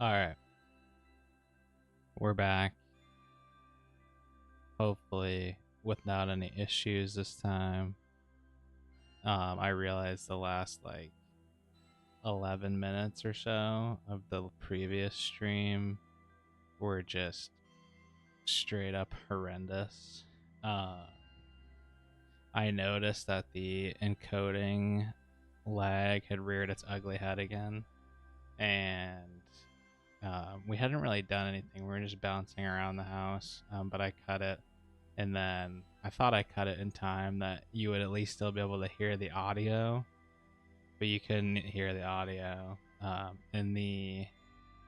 All right, we're back. Hopefully, without any issues this time. I realized the last like 11 minutes or so of the previous stream were just straight up horrendous. I noticed that the encoding lag had reared its ugly head again, and we hadn't really done anything. We were just bouncing around the house, but I cut it, and then I thought I cut it in time that you would at least still be able to hear the audio, but you couldn't hear the audio. And the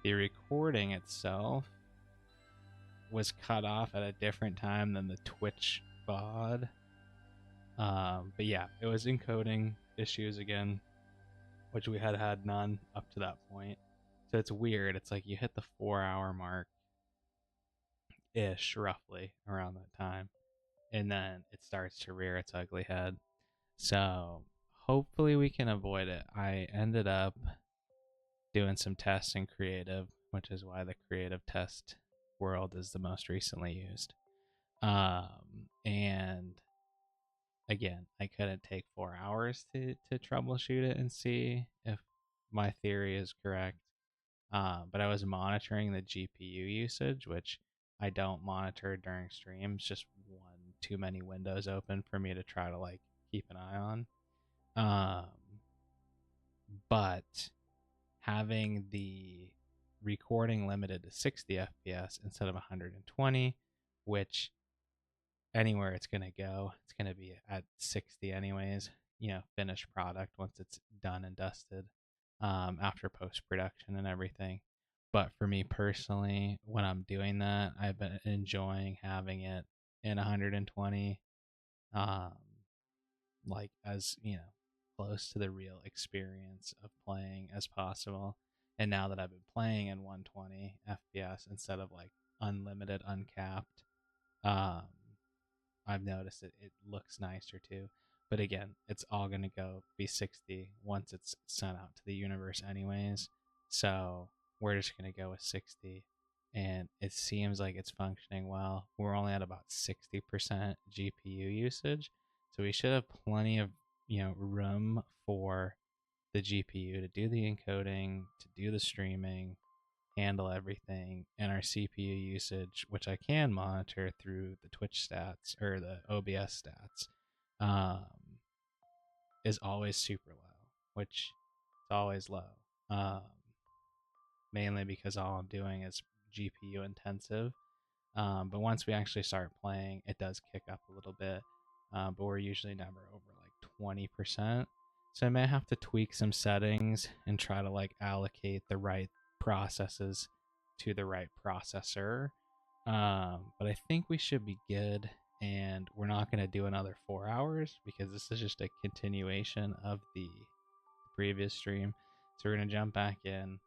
recording itself was cut off at a different time than the Twitch VOD. But yeah, it was encoding issues again, which we had none up to that point. So it's weird. It's like you hit the 4-hour mark ish, roughly around that time, and then it starts to rear its ugly head. So hopefully we can avoid it. I ended up doing some tests in creative, which is why the creative test world is the most recently used. And again, I couldn't take 4 hours to troubleshoot it and see if my theory is correct. But I was monitoring the GPU usage, which I don't monitor during streams, just one too many windows open for me to try to like keep an eye on. But having the recording limited to 60 FPS instead of 120, which anywhere it's going to go, it's going to be at 60 anyways, finished product once it's done and dusted, after post-production and everything. But for me personally, when I'm doing that, I've been enjoying having it in 120, like as close to the real experience of playing as possible. And now that I've been playing in 120 FPS instead of like unlimited, uncapped, um, I've noticed it looks nicer too. But again, it's all gonna be 60 once it's sent out to the universe anyways. So we're just gonna go with 60, and it seems like it's functioning well. We're only at about 60% GPU usage, so we should have plenty of room for the GPU to do the encoding, to do the streaming, handle everything, and our CPU usage, which I can monitor through the Twitch stats or the OBS stats, um, is always super low, which is always low, um, mainly because all I'm doing is GPU intensive. But once we actually start playing, it does kick up a little bit, but we're usually never over like 20%. So I may have to tweak some settings and try to like allocate the right processes to the right processor. But I think we should be good, and we're not going to do another 4 hours because this is just a continuation of the previous stream. So we're going to jump back in.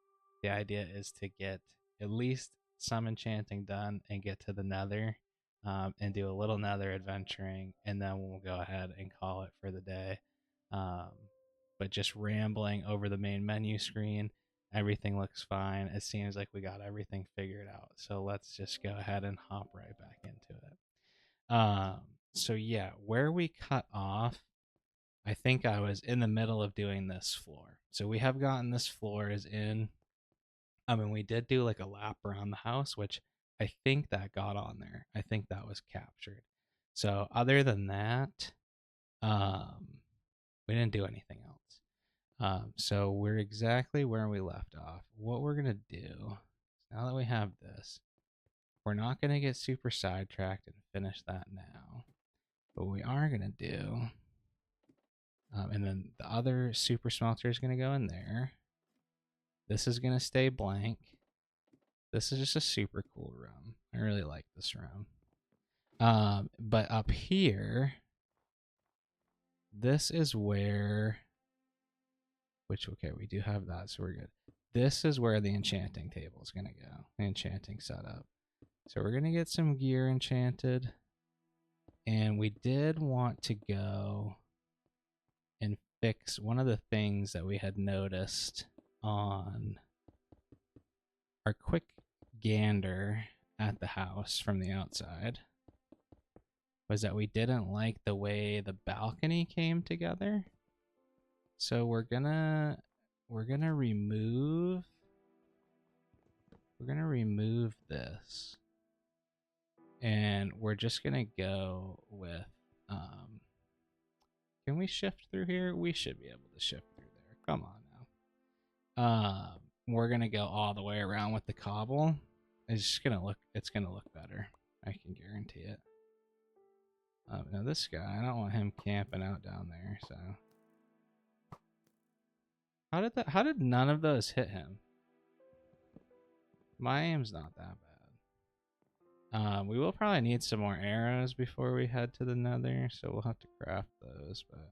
The idea is to get at least some enchanting done and get to the nether, and do a little nether adventuring, and then we'll go ahead and call it for the day. Um, but just rambling over the main menu screen, everything looks fine. It seems like we got everything figured out. So let's just go ahead and hop right back into it. So yeah, where we cut off, I think I was in the middle of doing this floor. So we have gotten this floor is in. I mean, we did do like a lap around the house, which I think that got on there. I think that was captured. So other than that, we didn't do anything else. So we're exactly where we left off. What we're gonna do now that we have this, we're not gonna get super sidetracked and finish that now. But we are gonna do, and then the other super smelter is gonna go in there. This is gonna stay blank. This is just a super cool room. I really like this room. But up here, this is where, okay, we do have that, so we're good. This is where the enchanting table is going to go, the enchanting setup. So we're going to get some gear enchanted. And we did want to go and fix one of the things that we had noticed on our quick gander at the house from the outside was that we didn't like the way the balcony came together. So we're gonna remove this, and we're just gonna go with can we shift through here? We should be able to shift through there. Come on now. We're gonna go all the way around with the cobble. It's gonna look better. I can guarantee it. Now this guy, I don't want him camping out down there, so. How did none of those hit him? My aim's not that bad. We will probably need some more arrows before we head to the nether, so we'll have to craft those, but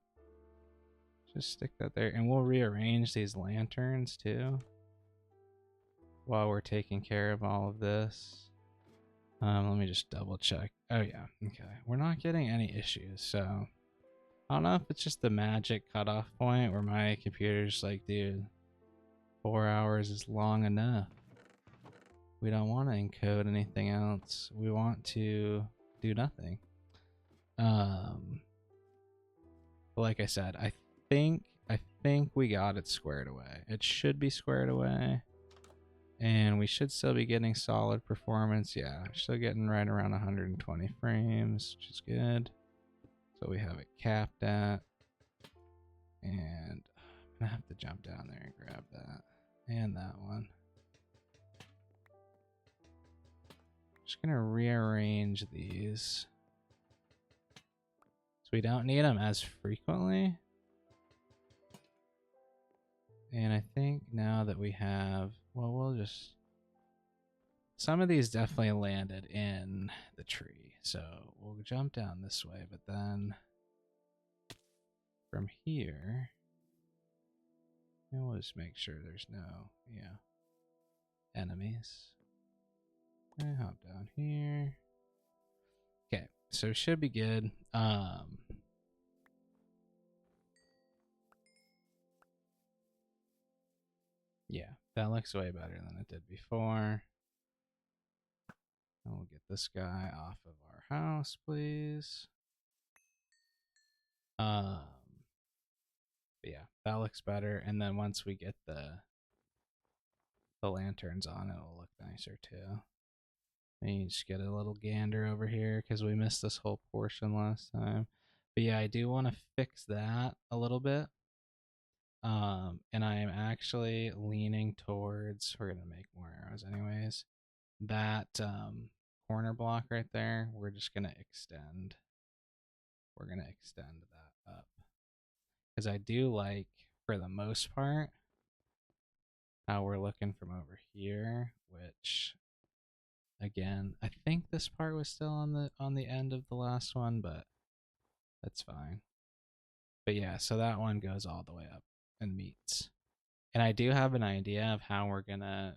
just stick that there. And we'll rearrange these lanterns too while we're taking care of all of this. Let me just double check. Oh yeah, okay. We're not getting any issues, so I don't know if it's just the magic cutoff point where my computer's like, dude, 4 hours is long enough. We don't want to encode anything else. We want to do nothing. But like I said, I think we got it squared away. It should be squared away. And we should still be getting solid performance. Yeah, still getting right around 120 frames, which is good. So we have it capped at. And I'm gonna have to jump down there and grab that. And that one. Just gonna rearrange these so we don't need them as frequently. And I think now that we have, well, we'll just, some of these definitely landed in the tree, so we'll jump down this way, but then from here, and we'll just make sure there's no, enemies. And hop down here. Okay, so it should be good. Yeah, that looks way better than it did before. And we'll get this guy off of our house, please. But yeah, that looks better. And then once we get the lanterns on, it'll look nicer too. And you just get a little gander over here because we missed this whole portion last time. But yeah, I do want to fix that a little bit. And I am actually leaning towards, we're gonna make more arrows anyways. That corner block right there, we're just gonna extend. We're gonna extend that up. Because I do like, for the most part, how we're looking from over here, which again, I think this part was still on the end of the last one, but that's fine. But yeah, so that one goes all the way up and meets. And I do have an idea of how we're gonna,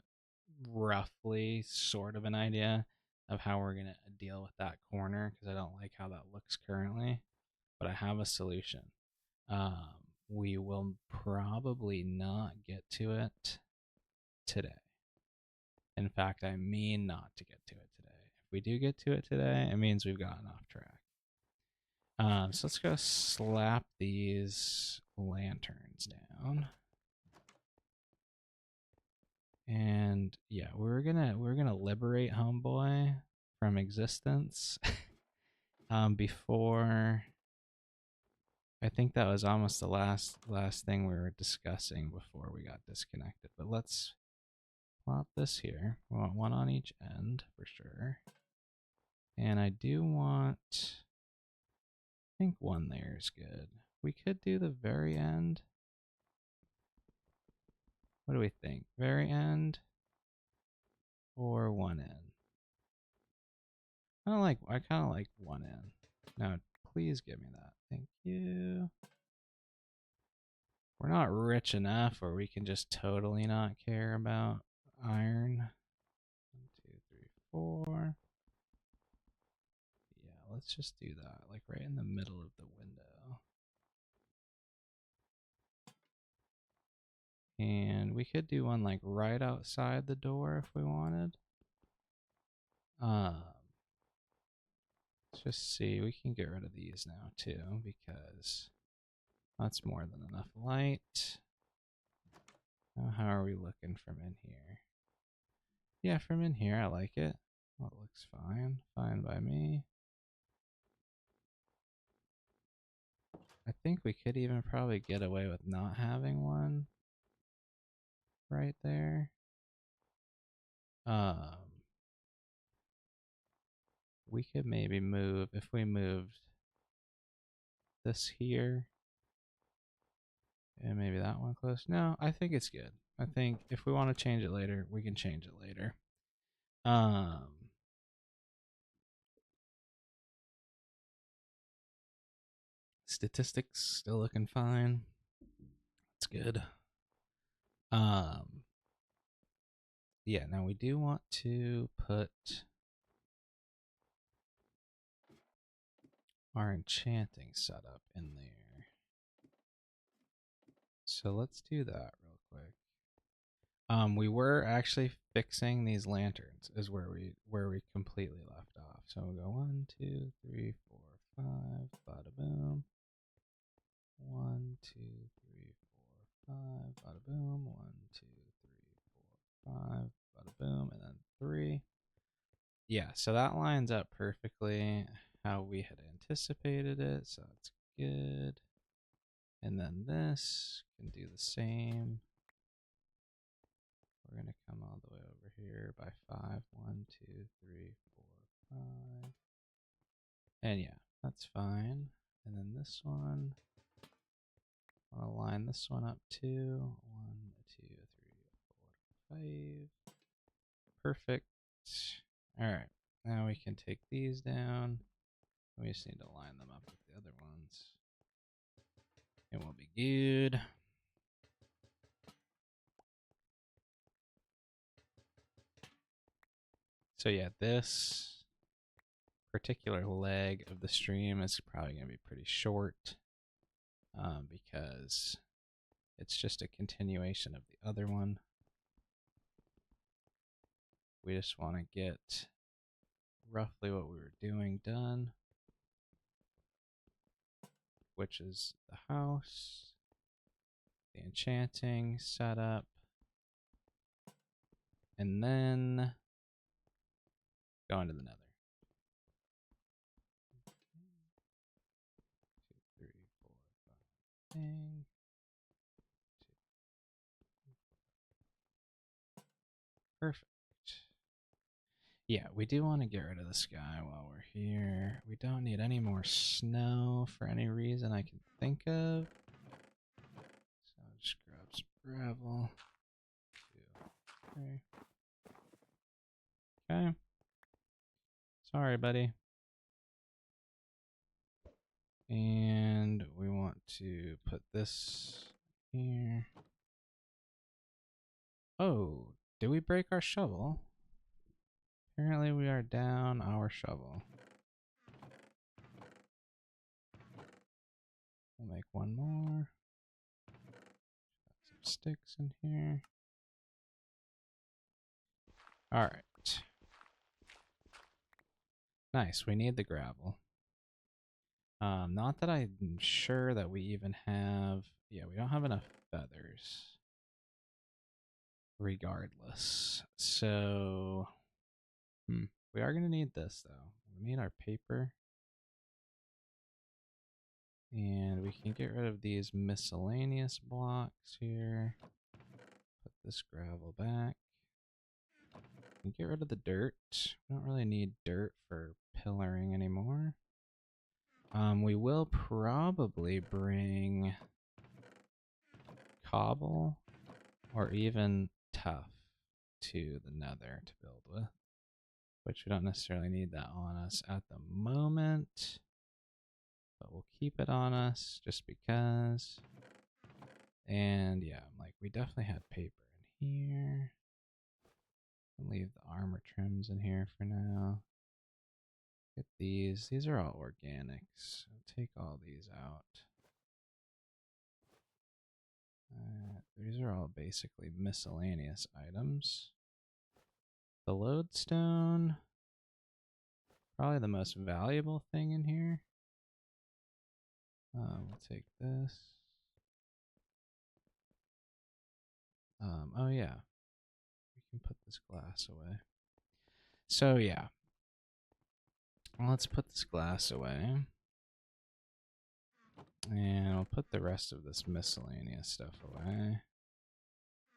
roughly sort of an idea of how we're gonna deal with that corner, because I don't like how that looks currently, but I have a solution. We will probably not get to it today. In fact, I mean not to get to it today. If we do get to it today, it means we've gotten off track. So let's go slap these lanterns down. And yeah, we're gonna liberate Homeboy from existence. Before, I think that was almost the last thing we were discussing before we got disconnected. But let's plop this here. We want one on each end for sure. And I do want, I think one there is good. We could do the very end. What do we think? Very end or one end? I kind of like one end. Now, please give me that. Thank you. We're not rich enough where we can just totally not care about iron. 1, 2, 3, 4. Yeah, let's just do that, like right in the middle of the window. And we could do one like right outside the door if we wanted. Let's just see. We can get rid of these now too because that's more than enough light. How are we looking from in here? Yeah, from in here I like it. Well, it looks fine. Fine by me. I think we could even probably get away with not having one right there. We could maybe move, if we moved this here, and maybe that one close. No, I think it's good. I think if we want to change it later, we can change it later. Statistics still looking fine. It's good. Yeah, now we do want to put our enchanting setup in there. So let's do that real quick. We were actually fixing these lanterns is where we completely left off. So we'll go 1, 2, 3, 4, 5, bada boom. 1, 2, 3, 4, 5, bada boom. 1, 2, 3, 4, 5, bada boom, and then 3. Yeah, so that lines up perfectly how we had anticipated it, so that's good. And then this can do the same. We're going to come all the way over here by 5. 1, 2, 3, 4, 5. And yeah, that's fine. And then this one, I'll line this one up too. 1, 2, 3, 4, 5. Perfect. All right, now we can take these down. We just need to line them up with the other ones. And we'll be good. So yeah, this particular leg of the stream is probably going to be pretty short because it's just a continuation of the other one. We just want to get roughly what we were doing done, which is the house, the enchanting setup, and then go into the nether. 2, 3, 4, 5. Dang. Perfect. Yeah, we do want to get rid of the sky while we're here. We don't need any more snow for any reason I can think of. So I'll just grab some gravel. 2, 3. Okay. Sorry, buddy. And we want to put this here. Oh, did we break our shovel? Apparently we are down our shovel. We'll make one more. Got some sticks in here. Alright. Nice, we need the gravel. Not that I'm sure that we even have... Yeah, we don't have enough feathers. Regardless. So... We are going to need this, though. We need our paper. And we can get rid of these miscellaneous blocks here. Put this gravel back. And get rid of the dirt. We don't really need dirt for pillaring anymore. We will probably bring cobble or even tough to the nether to build with, which we don't necessarily need that on us at the moment, but we'll keep it on us just because. And yeah, like we definitely had paper in here. I'll leave the armor trims in here for now. Get these. These are all organics. I'll take all these out. These these are all basically miscellaneous items. The lodestone, probably the most valuable thing in here. We'll take this. Oh yeah, we can put this glass away. So yeah, let's put this glass away. And I'll put the rest of this miscellaneous stuff away.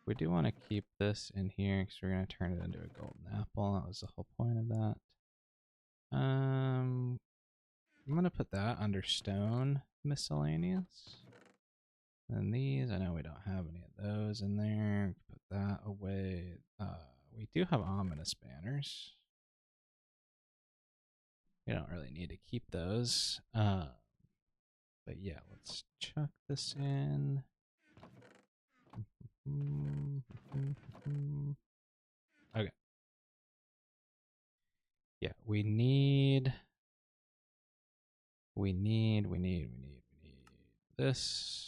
We do want to keep this in here because we're going to turn it into a golden apple. That was the whole point of that. I'm going to put that under stone miscellaneous. And these, I know we don't have any of those in there. Put that away. We do have ominous banners. We don't really need to keep those. But yeah, let's chuck this in. Okay. Yeah, we need this.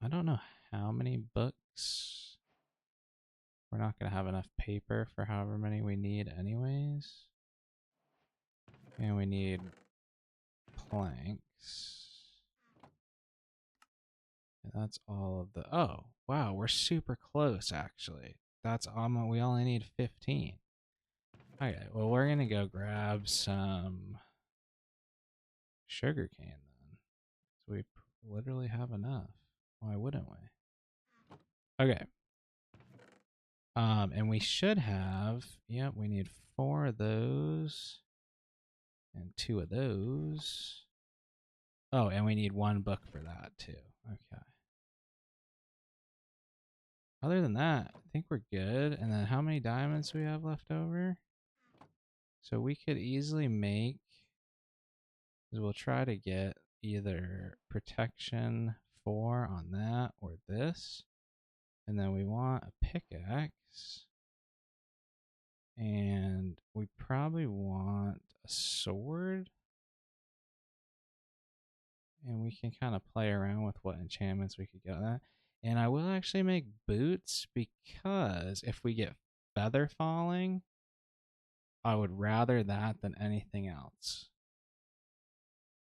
I don't know how many books. We're not going to have enough paper for however many we need anyways. And we need planks. And that's all of the... Oh, wow, we're super close, actually. That's almost... We only need 15. Okay, well, we're going to go grab some sugar cane then. So we literally have enough. Why wouldn't we? Okay. And we should have... Yep, we need 4 of those. And 2 of those. Oh, and we need 1 book for that, too. Okay. Other than that, I think we're good. And then how many diamonds do we have left over? So we could easily make... We'll try to get either protection 4 on that or this. And then we want a pickaxe. And we probably want a sword. And we can kind of play around with what enchantments we could get on that. And I will actually make boots because if we get feather falling, I would rather that than anything else.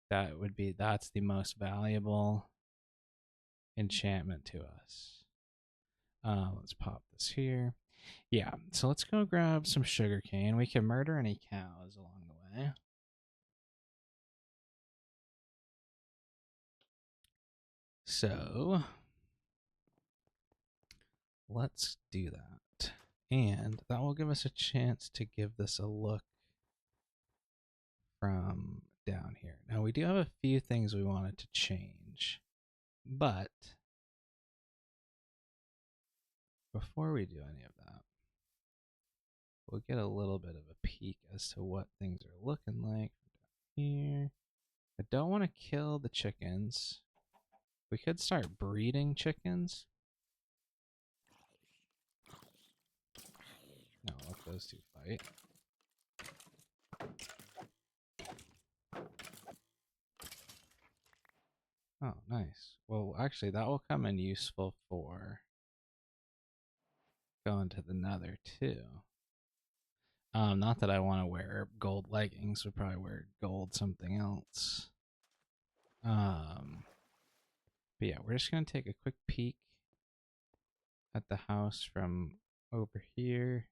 That's the most valuable enchantment to us. Let's pop this here. Yeah, so let's go grab some sugarcane. We can murder any cows along the way. So let's do that. And that will give us a chance to give this a look from down here. Now we do have a few things we wanted to change, but before we do any of that, we'll get a little bit of a peek as to what things are looking like down here. I don't want to kill the chickens. We could start breeding chickens. No, let those two fight. Oh, nice. Well, actually, that will come in useful for going to the nether, too. Not that I want to wear gold leggings. We'd probably wear gold something else. But yeah, we're just going to take a quick peek at the house from over here.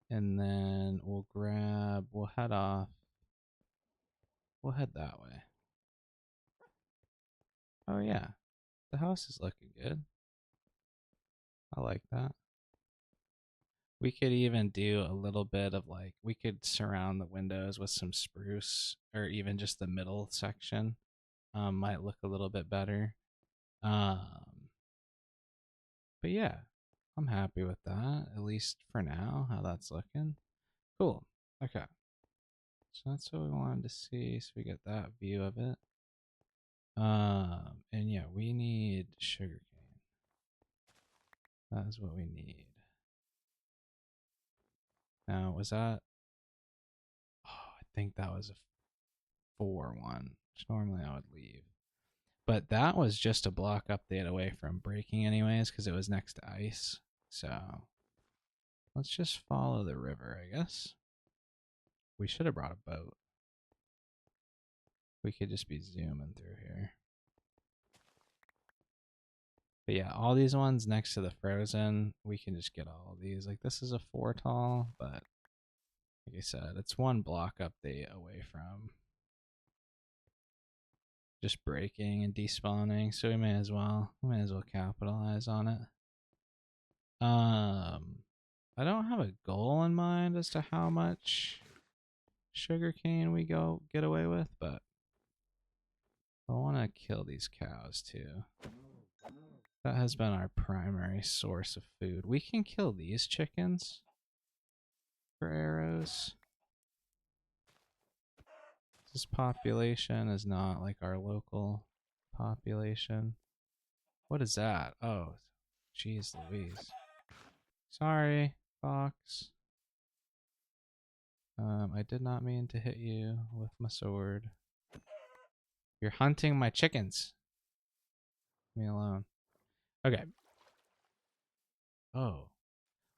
And then we'll head off. We'll head that way. Oh yeah, the house is looking good. I like that. We could even do a little bit of like, we could surround the windows with some spruce or even just the middle section. Might look a little bit better. But yeah, I'm happy with that, at least for now, how that's looking. Cool. Okay. So that's what we wanted to see. So we get that view of it. And yeah, we need sugarcane. That is what we need. Now, was that? Oh, I think that was a 4-1, which normally I would leave. But that was just a block update away from breaking anyways, because it was next to ice. So let's just follow the river, I guess. We should have brought a boat. We could just be zooming through here. But yeah, all these ones next to the frozen, we can just get all of these. Like this is a 4 tall, but like I said, it's one block update away from just breaking and despawning, so we may as well capitalize on it. I don't have a goal in mind as to how much sugarcane we get away with, but I want to kill these cows too. That has been our primary source of food. We can kill these chickens for arrows. This population is not like our local population. What is that? Oh, jeez Louise. Sorry, fox. I did not mean to hit you with my sword. You're hunting my chickens. Leave me alone. Okay. Oh.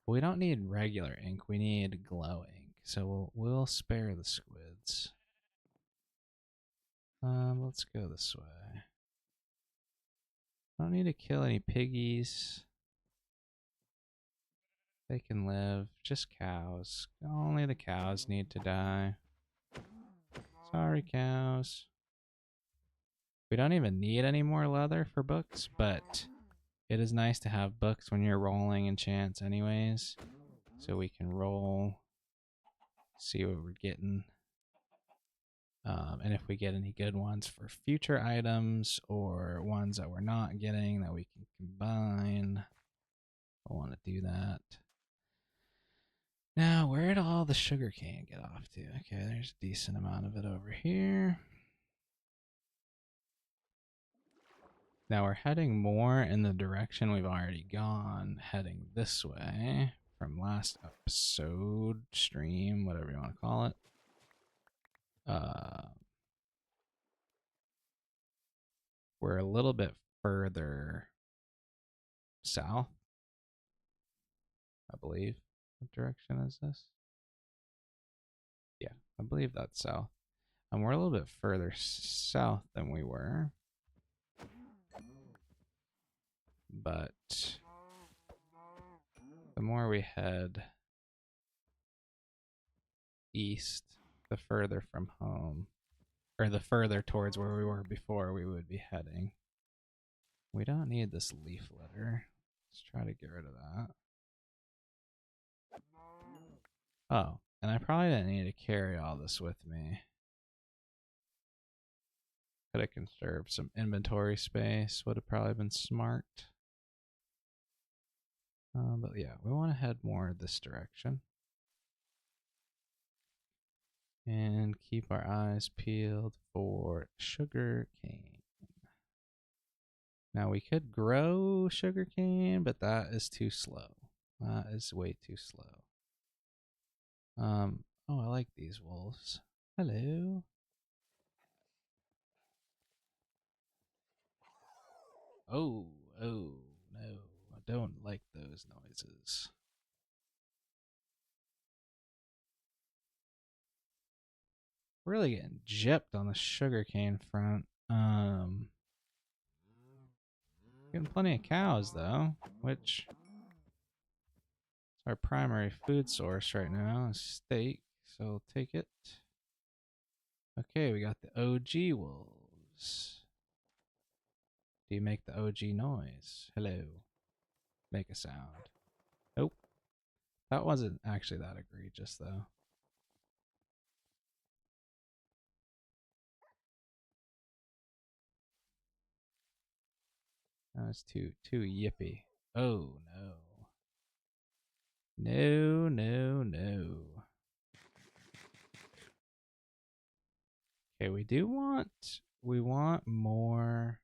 We don't need regular ink. We need glow ink. So we'll spare the squids. Let's go this way. I don't need to kill any piggies. They can live. Just cows. Only the cows need to die. Sorry, cows. We don't even need any more leather for books, but it is nice to have books when you're rolling enchants anyways. So we can roll, see what we're getting. And if we get any good ones for future items or ones that we're not getting that we can combine, I want to do that. Now, where did all the sugarcane get off to? Okay, there's a decent amount of it over here. Now we're heading more in the direction we've already gone, heading this way from last episode, stream, whatever you want to call it. We're a little bit further south, I believe. What direction is this? Yeah, I believe that's south. And we're a little bit further south than we were. But the more we head east, the further from home, or the further towards where we were before we would be heading. We don't need this leaf litter. Let's try to get rid of that. Oh, and I probably didn't need to carry all this with me. Could have conserved some inventory space. Would have probably been smart. But yeah, we want to head more this direction. And keep our eyes peeled for sugar cane. Now we could grow sugarcane, but that is too slow. That is way too slow. Oh, I like these wolves. Hello. Oh, no. I don't like those noises. Really getting gypped on the sugarcane front. Getting plenty of cows though, which is our primary food source right now, is steak. So I'll take it. Okay, we got the OG wolves. Do you make the OG noise? Hello. Make a sound. Nope. That wasn't actually that egregious though. That was too yippy. Oh no. No. Okay, we want more.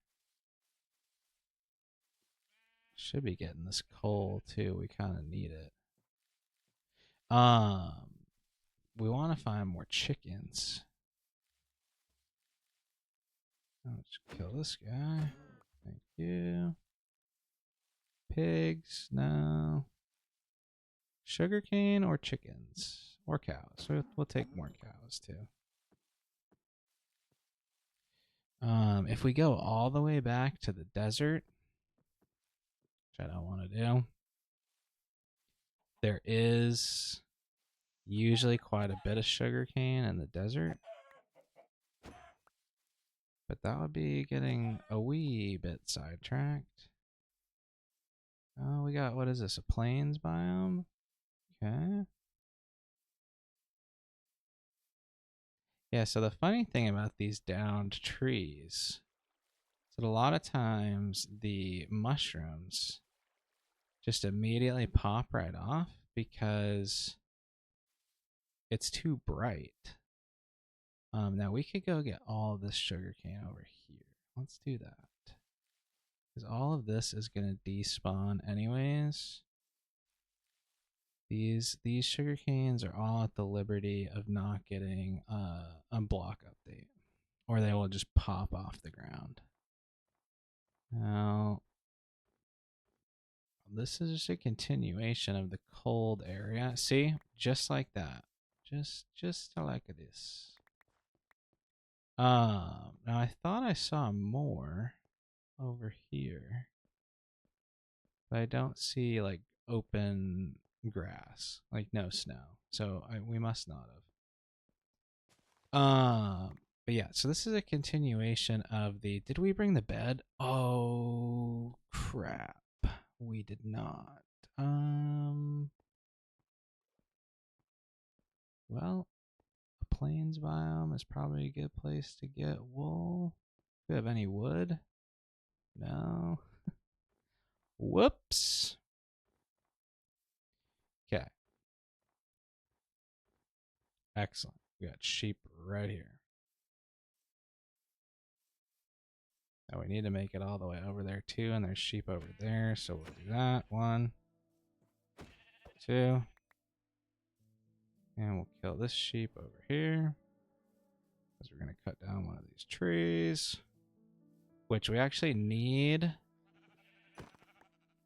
Should be getting this coal too. We kind of need it. We want to find more chickens. Let's kill this guy. Thank you. Pigs, no. Sugarcane or chickens? Or cows. We'll take more cows too. If we go all the way back to the desert, which I don't want to do, there is usually quite a bit of sugarcane in the desert. But that would be getting a wee bit sidetracked. Oh, we got, what is this, a plains biome? Okay. Yeah, so the funny thing about these downed trees is that a lot of times the mushrooms just immediately pop right off because it's too bright. Now we could go get all of this sugarcane over here. Let's do that. Because all of this is going to despawn anyways. These sugar canes are all at the liberty of not getting a block update, or they will just pop off the ground. Now, this is just a continuation of the cold area. See, just like that, just like this. Now I thought I saw more over here, but I don't see like open grass, like no snow. So we must not have. But yeah, so this is a continuation of the. Did we bring the bed? Oh crap, we did not. Well, a plains biome is probably a good place to get wool. Do we have any wood? No. Whoops. Okay. Excellent. We got sheep right here. Now we need to make it all the way over there too, and there's sheep over there, so we'll do that. 1, 2. And we'll kill this sheep over here. Because we're going to cut down one of these trees. Which we actually need.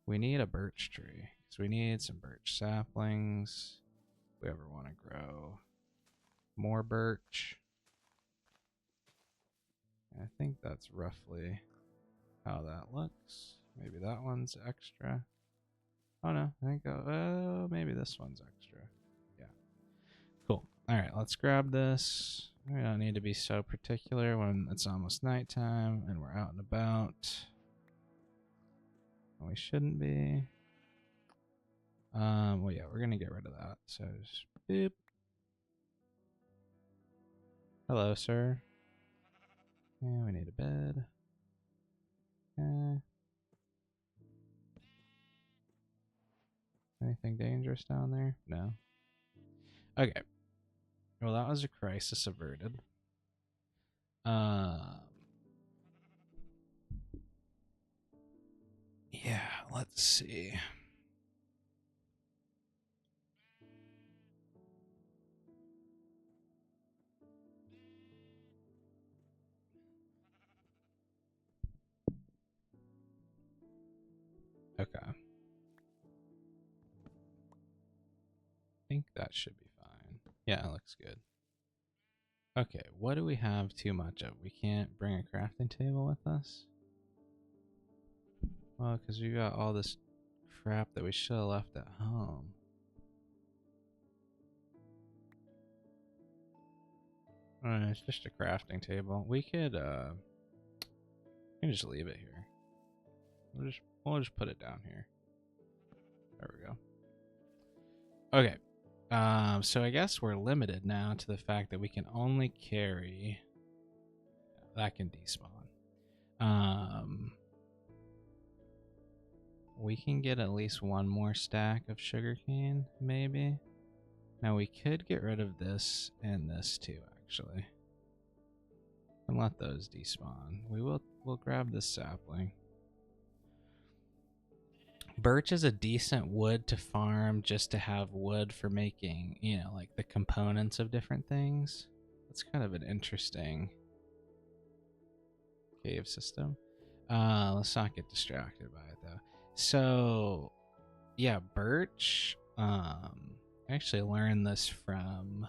We need a birch tree. Because we need some birch saplings. If we ever want to grow more birch. I think that's roughly how that looks. Maybe that one's extra. Oh no, I think, maybe this one's extra. Yeah. Cool. All right, let's grab this. We don't need to be so particular when it's almost nighttime and we're out and about. We shouldn't be. Well, yeah, we're gonna get rid of that. So just boop. Hello, sir. Yeah, we need a bed. Okay. Anything dangerous down there? No. Okay. Well, that was a crisis averted. Yeah, let's see. Okay. I think that should be fine. Yeah, it looks good. Okay, what do we have too much of? We can't bring a crafting table with us? Well, because we got all this crap that we should have left at home. It's just a crafting table. We could, we can just leave it here. We'll just put it down here. There we go. Okay. So I guess we're limited now to the fact that we can only carry. That can despawn. We can get at least one more stack of sugarcane, maybe. Now we could get rid of this and this too, actually, and let those despawn. We'll grab this sapling. Birch is a decent wood to farm just to have wood for making, you know, like the components of different things. It's kind of an interesting cave system. Let's not get distracted by it though. So yeah, birch. I actually learned this from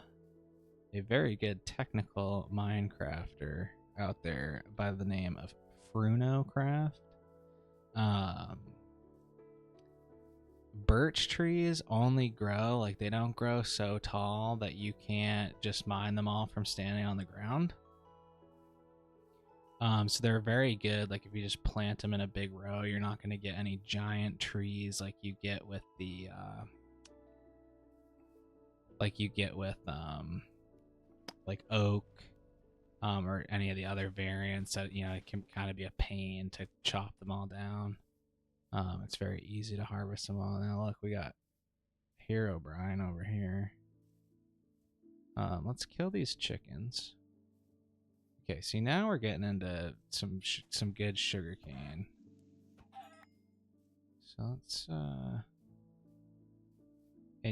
a very good technical Minecrafter out there by the name of FrunoCraft. Um, birch trees only grow, like they don't grow so tall that you can't just mine them all from standing on the ground. So they're very good. Like if you just plant them in a big row, you're not going to get any giant trees like you get with the like oak, or any of the other variants that, you know, it can kind of be a pain to chop them all down. It's very easy to harvest them all. Now look, we got Hero Brian over here. Let's kill these chickens. Okay, see now we're getting into some good sugarcane. So let's and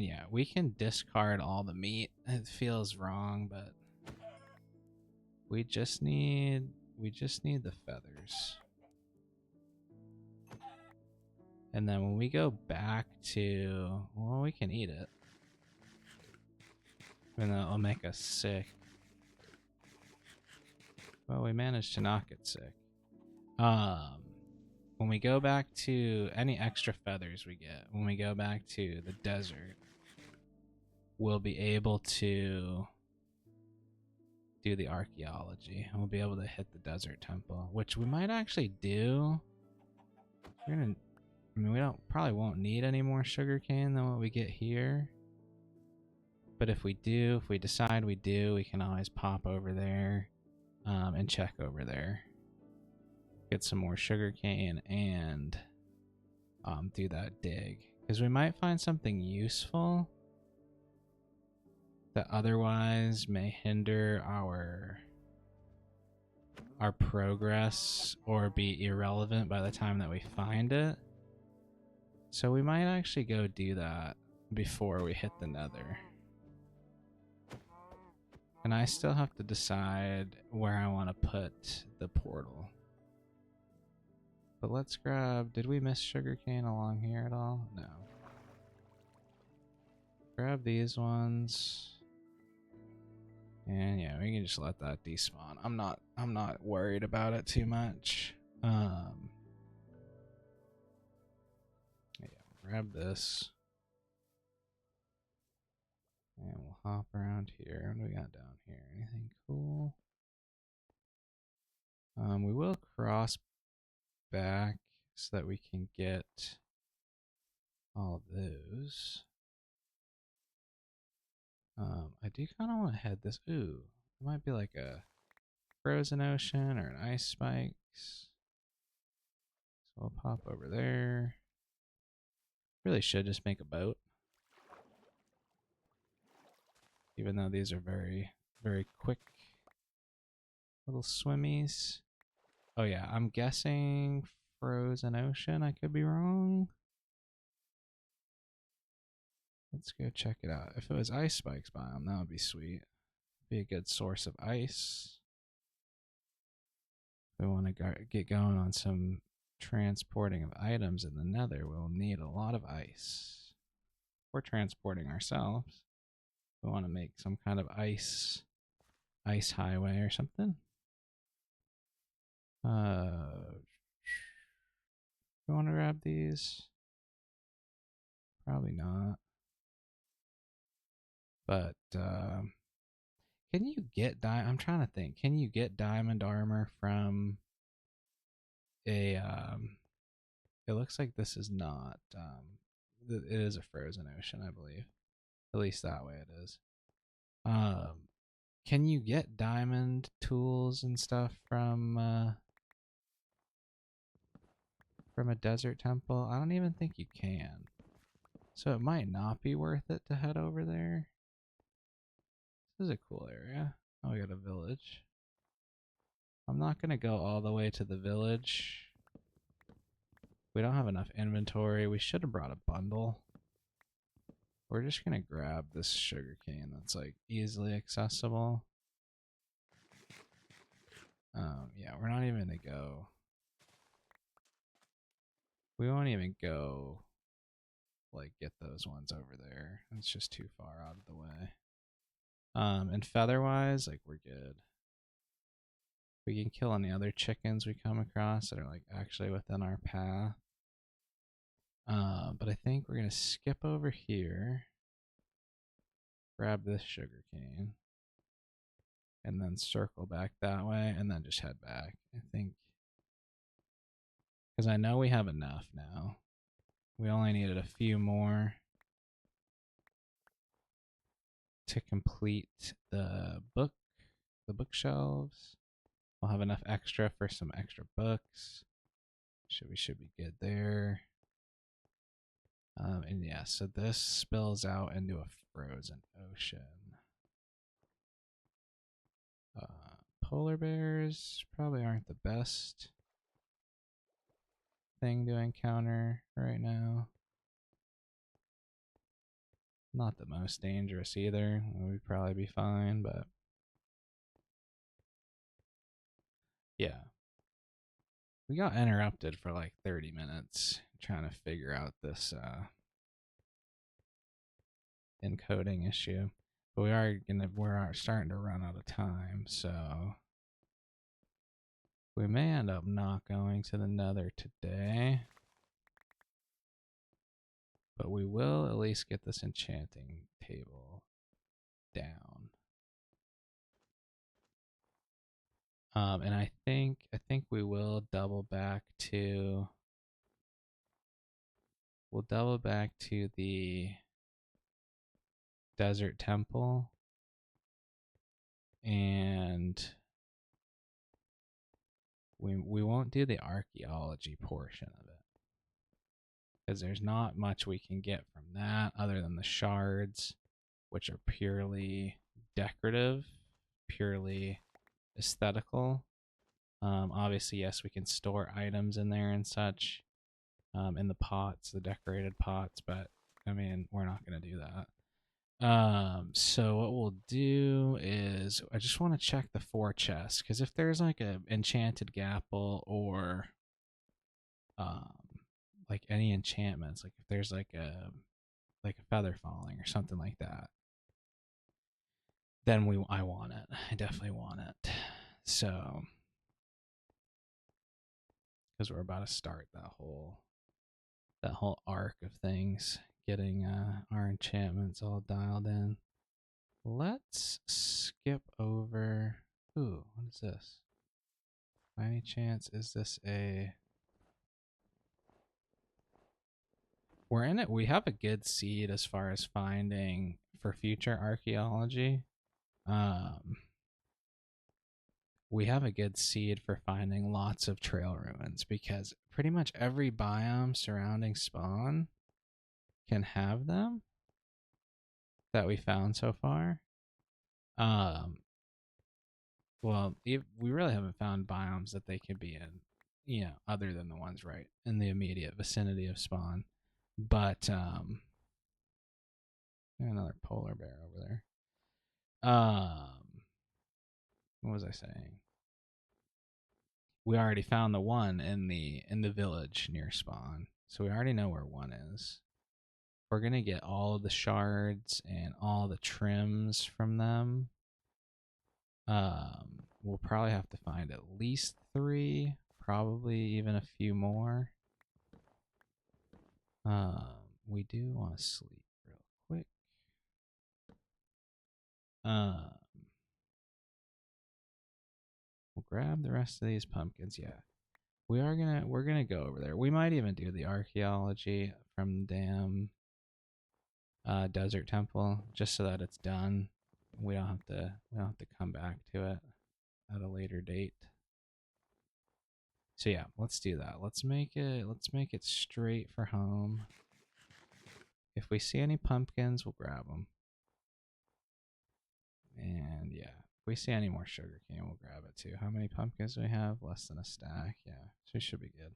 yeah, we can discard all the meat. It feels wrong, but we just need the feathers. And then when we go back to, well, we can eat it. Even though it'll make us sick. Well, we managed to not get sick. When we go back to any extra feathers we get, when we go back to the desert, we'll be able to do the archaeology. We'll be able to hit the desert temple, which we might actually do. We're gonna, I mean, we probably won't need any more sugarcane than what we get here. But if we do, if we decide we do, we can always pop over there and check over there. Get some more sugarcane and do that dig. Because we might find something useful that otherwise may hinder our progress or be irrelevant by the time that we find it. So we might actually go do that before we hit the nether. And I still have to decide where I want to put the portal. But let's grab, did we miss sugarcane along here at all? No. Grab these ones. And yeah, we can just let that despawn. I'm not worried about it too much. Yeah, grab this. And we'll hop around here. What do we got down here? Anything cool? We will cross back so that we can get all of those. I do kind of want to head this. Ooh, it might be like a frozen ocean or an ice spikes. So we'll pop over there. Really should just make a boat. Even though these are very, very quick little swimmies. Oh yeah, I'm guessing frozen ocean. I could be wrong. Let's go check it out. If it was ice spikes biome, that would be sweet. Be a good source of ice. If we want to get going on some transporting of items in the nether, we'll need a lot of ice. We're transporting ourselves. We want to make some kind of ice highway or something. We want to grab these? Probably not. But can you get I'm trying to think. Can you get diamond armor from a it looks like this is not it is a frozen ocean, I believe. At least that way it is. Can you get diamond tools and stuff from a desert temple? I don't even think you can. So it might not be worth it to head over there. This is a cool area. Oh, we got a village. I'm not going to go all the way to the village. We don't have enough inventory. We should have brought a bundle. We're just going to grab this sugarcane that's like easily accessible. Yeah, we're not even gonna go. We won't even go, like, get those ones over there. It's just too far out of the way. And feather-wise, like, we're good. We can kill any other chickens we come across that are, like, actually within our path. But I think we're gonna skip over here, grab this sugar cane, and then circle back that way, and then just head back. I think, because I know we have enough now. We only needed a few more to complete the bookshelves. We'll have enough extra for some extra books. We should be good there. And yeah, so this spills out into a frozen ocean. Polar bears probably aren't the best thing to encounter right now. Not the most dangerous either. We'd probably be fine, but yeah. We got interrupted for like 30 minutes trying to figure out this encoding issue. But we're starting to run out of time, so we may end up not going to the Nether today. But we will at least get this enchanting table down. And I think we will double back to the desert temple, and we won't do the archaeology portion of it because there's not much we can get from that other than the shards, which are purely decorative, purely aesthetical. Obviously, yes, we can store items in there and such, in the pots, the decorated pots, but I mean, we're not going to do that. So what we'll do is I just want to check the 4 chests, because if there's like a enchanted gapple or like any enchantments, like if there's like a feather falling or something like that, then I want it. I definitely want it. So because we're about to start that whole arc of things, getting our enchantments all dialed in. Let's skip over. Ooh, what is this? By any chance, is this a... We're in it. We have a good seed as far as finding for future archaeology. We have a good seed for finding lots of trail ruins because pretty much every biome surrounding spawn can have them that we found so far. Well, we really haven't found biomes that they could be in, other than the ones right in the immediate vicinity of spawn. But another polar bear over there. What was I saying? We already found the one in the village near spawn, so we already know where one is. We're gonna get all of the shards and all the trims from them. We'll probably have to find at least 3, probably even a few more. We do want to sleep real quick. We'll grab the rest of these pumpkins. Yeah, we're gonna go over there. We might even do the archaeology from the damn desert temple just so that it's done. We don't have to come back to it at a later date. So yeah, let's do that. Let's make it straight for home. If we see any pumpkins, we'll grab them. And yeah, if we see any more sugar cane, we'll grab it too. How many pumpkins do we have? Less than a stack. Yeah, so we should be good.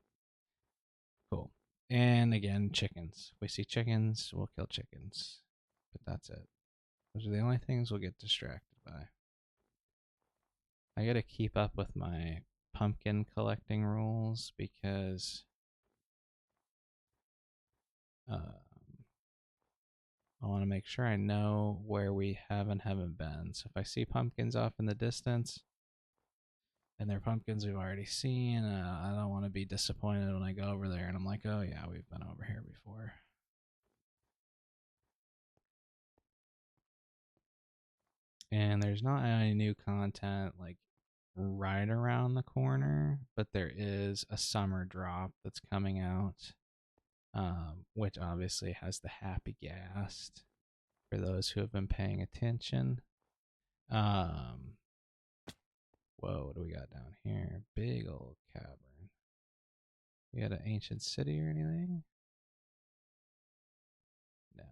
Cool. And again, chickens. If we see chickens, we'll kill chickens. But that's it. Those are the only things we'll get distracted by. I gotta keep up with my pumpkin collecting rules because I want to make sure I know where we have and haven't been. So if I see pumpkins off in the distance and they're pumpkins we've already seen, I don't want to be disappointed when I go over there and I'm like, oh yeah, we've been over here before. And there's not any new content like right around the corner, but there is a summer drop that's coming out, which obviously has the happy ghast for those who have been paying attention. Um, whoa, what do we got down here? Big old cavern. We got an ancient city or anything? No.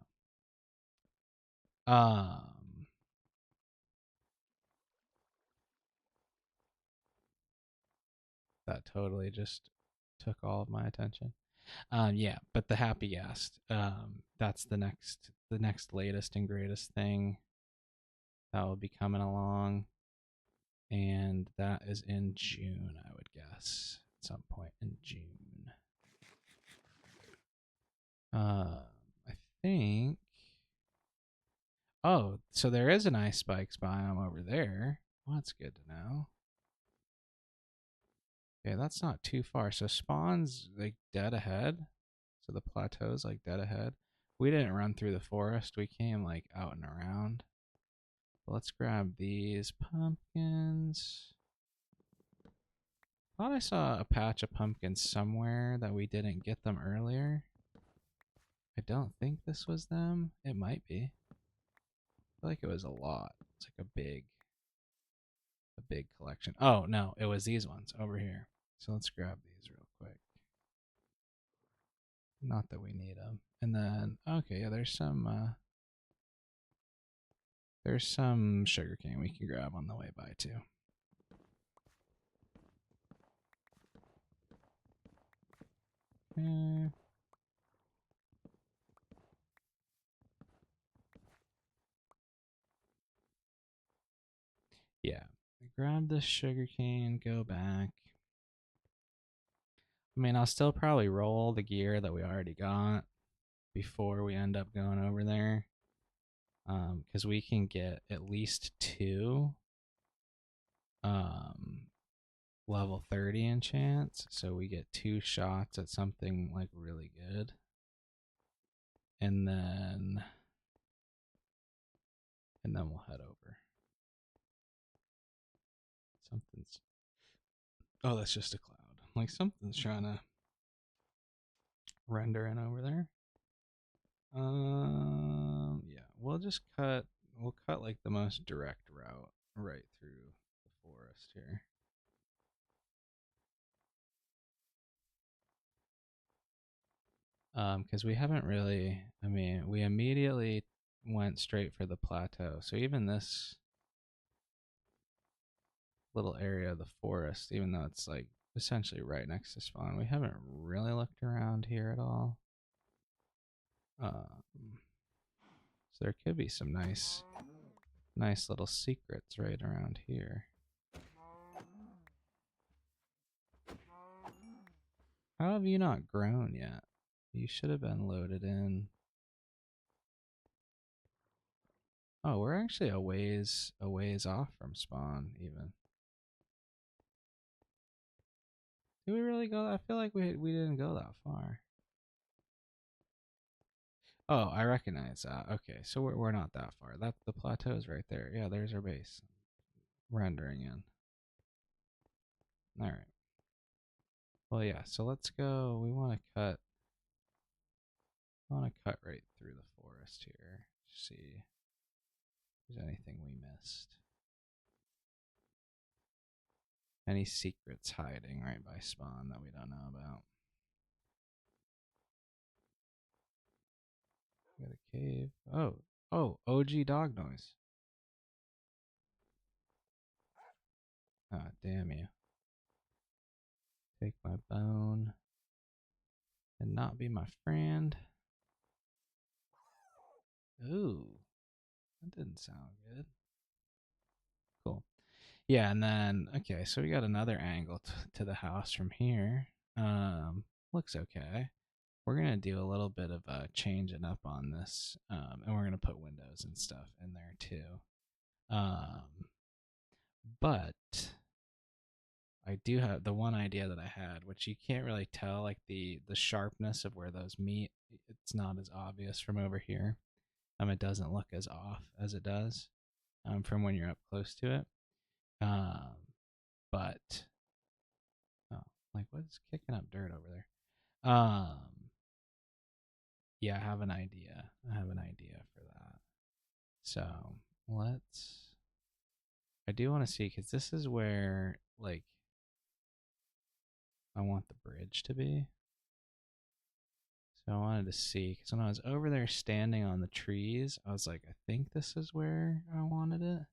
That totally just took all of my attention. Yeah, but the happy ghast. That's the next latest and greatest thing that will be coming along, and that is in June, I would guess, at some point in June. I think. Oh, so there is an ice spikes biome over there. Well, that's good to know. Okay, that's not too far. So spawn's like dead ahead. So the plateau's like dead ahead. We didn't run through the forest. We came like out and around. Let's grab these pumpkins. Thought I saw a patch of pumpkins somewhere that we didn't get them earlier. I don't think this was them. It might be. I feel like it was a lot. It's like a big collection. Oh no, it was these ones over here. So let's grab these real quick. Not that we need them. And then okay, yeah, there's some sugarcane we can grab on the way by too. Yeah, grab the sugarcane, go back. I mean, I'll still probably roll the gear that we already got before we end up going over there, because we can get at least 2 level 30 enchants, so we get 2 shots at something like really good, and then we'll head over. Something's oh, that's just a cloud. Like something's trying to render in over there. Yeah, we'll cut like the most direct route right through the forest here. Because we haven't really, I mean, we immediately went straight for the plateau. So even this little area of the forest, even though it's like essentially right next to spawn, we haven't really looked around here at all. So there could be some nice little secrets right around here. How have you not grown yet? You should have been loaded in. Oh, we're actually a ways off from spawn even. Did we really go? I feel like we didn't go that far. Oh, I recognize that. Okay, so we're not that far. That the plateau is right there. Yeah, there's our base. Rendering in. All right. Well, yeah. So let's go. We want to cut. I want to cut right through the forest here. See if there's anything we missed. Any secrets hiding right by spawn that we don't know about? Got a cave. Oh, OG dog noise. Ah, damn you. Take my bone and not be my friend. Ooh, that didn't sound good. Cool. Yeah, and then okay, so we got another angle to the house from here. Looks okay. We're gonna do a little bit of changing up on this, and we're gonna put windows and stuff in there too. But I do have the one idea that I had, which you can't really tell, like the sharpness of where those meet. It's not as obvious from over here. It doesn't look as off as it does from when you're up close to it. But oh, like what's kicking up dirt over there? Yeah, I have an idea. I have an idea for that. So let's. I do want to see because this is where like I want the bridge to be. So I wanted to see because when I was over there standing on the trees, I was like, I think this is where I wanted it.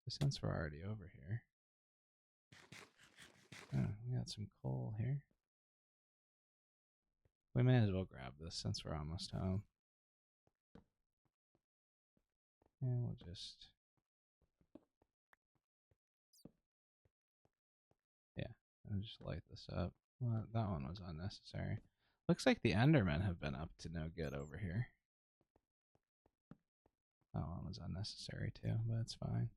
Since we're already over here, oh, we got some coal here. We may as well grab this since we're almost home. And we'll just, yeah, I'll just light this up. Well, that one was unnecessary. Looks like the Endermen have been up to no good over here. That one was unnecessary too, but it's fine.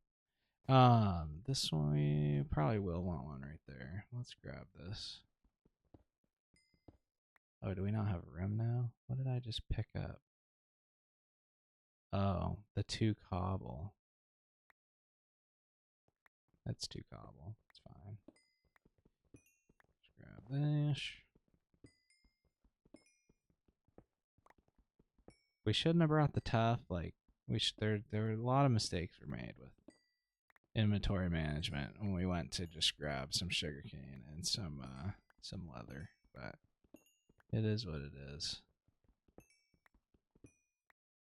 This one we probably will want one right there. Let's grab this. Oh, do we not have room now? What did I just pick up? Oh, the 2 cobble. That's 2 cobble. It's fine. Let's grab this. We shouldn't have brought the tough. Like there were a lot of mistakes were made with inventory management when we went to just grab some sugarcane and some leather, but it is what it is.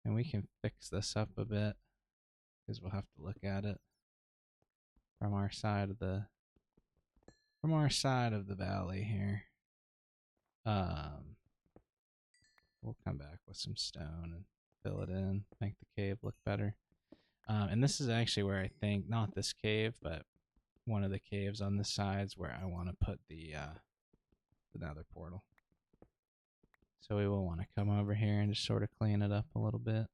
And we can fix this up a bit because we'll have to look at it from our side of the valley here. We'll come back with some stone and fill it in, make the cave look better. And this is actually where I think, not this cave, but one of the caves on the sides where I want to put the nether portal. So we will want to come over here and just sort of clean it up a little bit.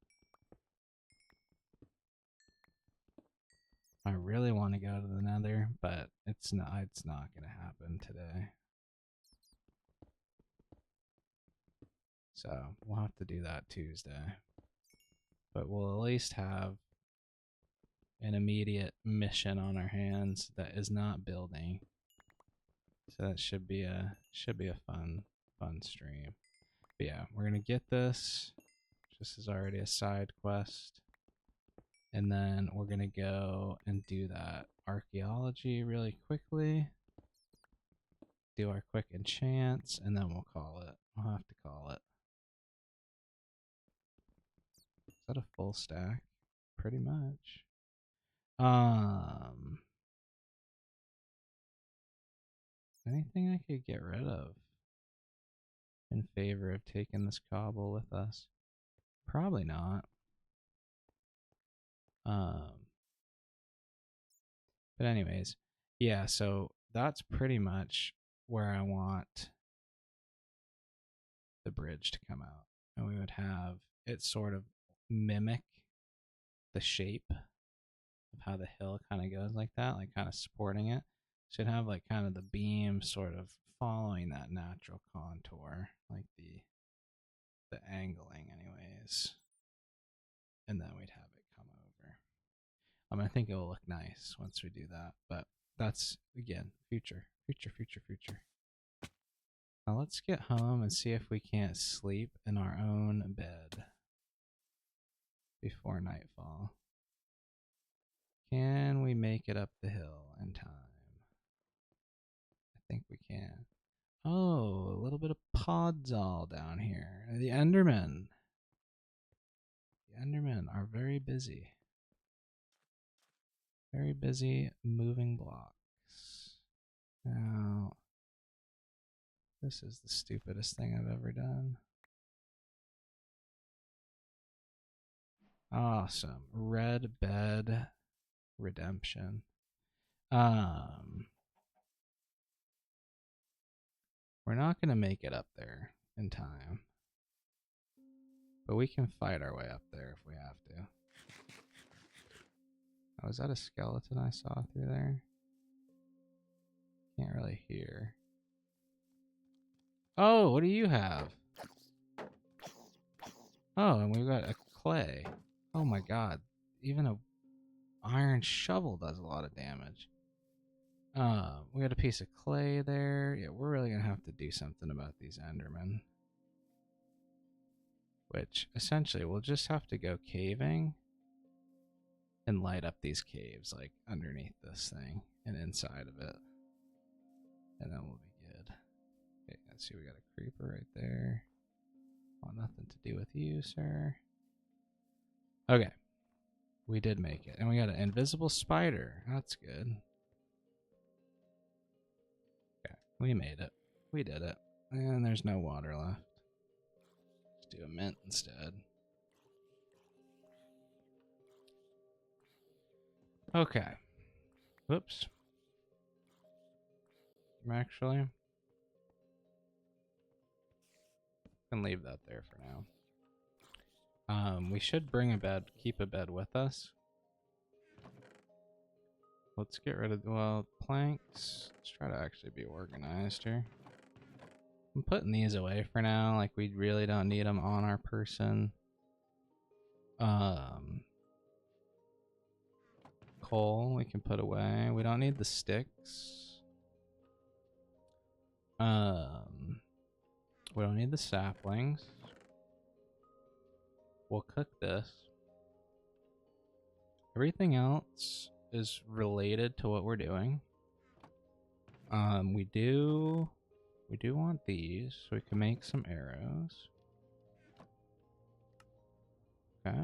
I really want to go to the nether, but it's not going to happen today. So we'll have to do that Tuesday. But we'll at least have an immediate mission on our hands that is not building. So that should be a fun stream. But yeah, we're gonna get this. This is already a side quest. And then we're gonna go and do that archaeology really quickly. Do our quick enchants, and then we'll call it. We'll have to call it. Is that a full stack? Pretty much. Anything I could get rid of in favor of taking this cobble with us? Probably not. But anyways, yeah, so that's pretty much where I want the bridge to come out. And we would have it sort of mimic the shape of how the hill kind of goes like that, like kind of supporting it. Should have like kind of the beam sort of following that natural contour, like the angling anyways. And then we'd have it come over. I think it will look nice once we do that, but that's again future. Now let's get home and see if we can't sleep in our own bed before nightfall. Can we make it up the hill in time? I think we can. Oh, a little bit of podzol down here. The Endermen. The Endermen are very busy. Very busy moving blocks. Now, this is the stupidest thing I've ever done. Awesome. Red bed redemption. We're not going to make it up there in time. But we can fight our way up there if we have to. Oh, is that a skeleton I saw through there? Can't really hear. Oh, what do you have? Oh, and we've got a clay. Oh my god. Even a iron shovel does a lot of damage. We got a piece of clay there. Yeah, we're really gonna have to do something about these Endermen. Which, essentially, we'll just have to go caving and light up these caves, like, underneath this thing and inside of it. And then we'll be good. Okay, let's see, we got a creeper right there. Want nothing to do with you, sir. Okay. We did make it. And we got an invisible spider. That's good. Okay, we made it. We did it. And there's no water left. Let's do a mint instead. Okay. Whoops. Actually, can leave that there for now. We should bring a bed, keep a bed with us. Let's get rid of, well, planks. Let's try to actually be organized here. I'm putting these away for now, like we really don't need them on our person. Coal we can put away. We don't need the sticks. We don't need the saplings. We'll cook this. Everything else is related to what we're doing. We do want these, so we can make some arrows. Okay.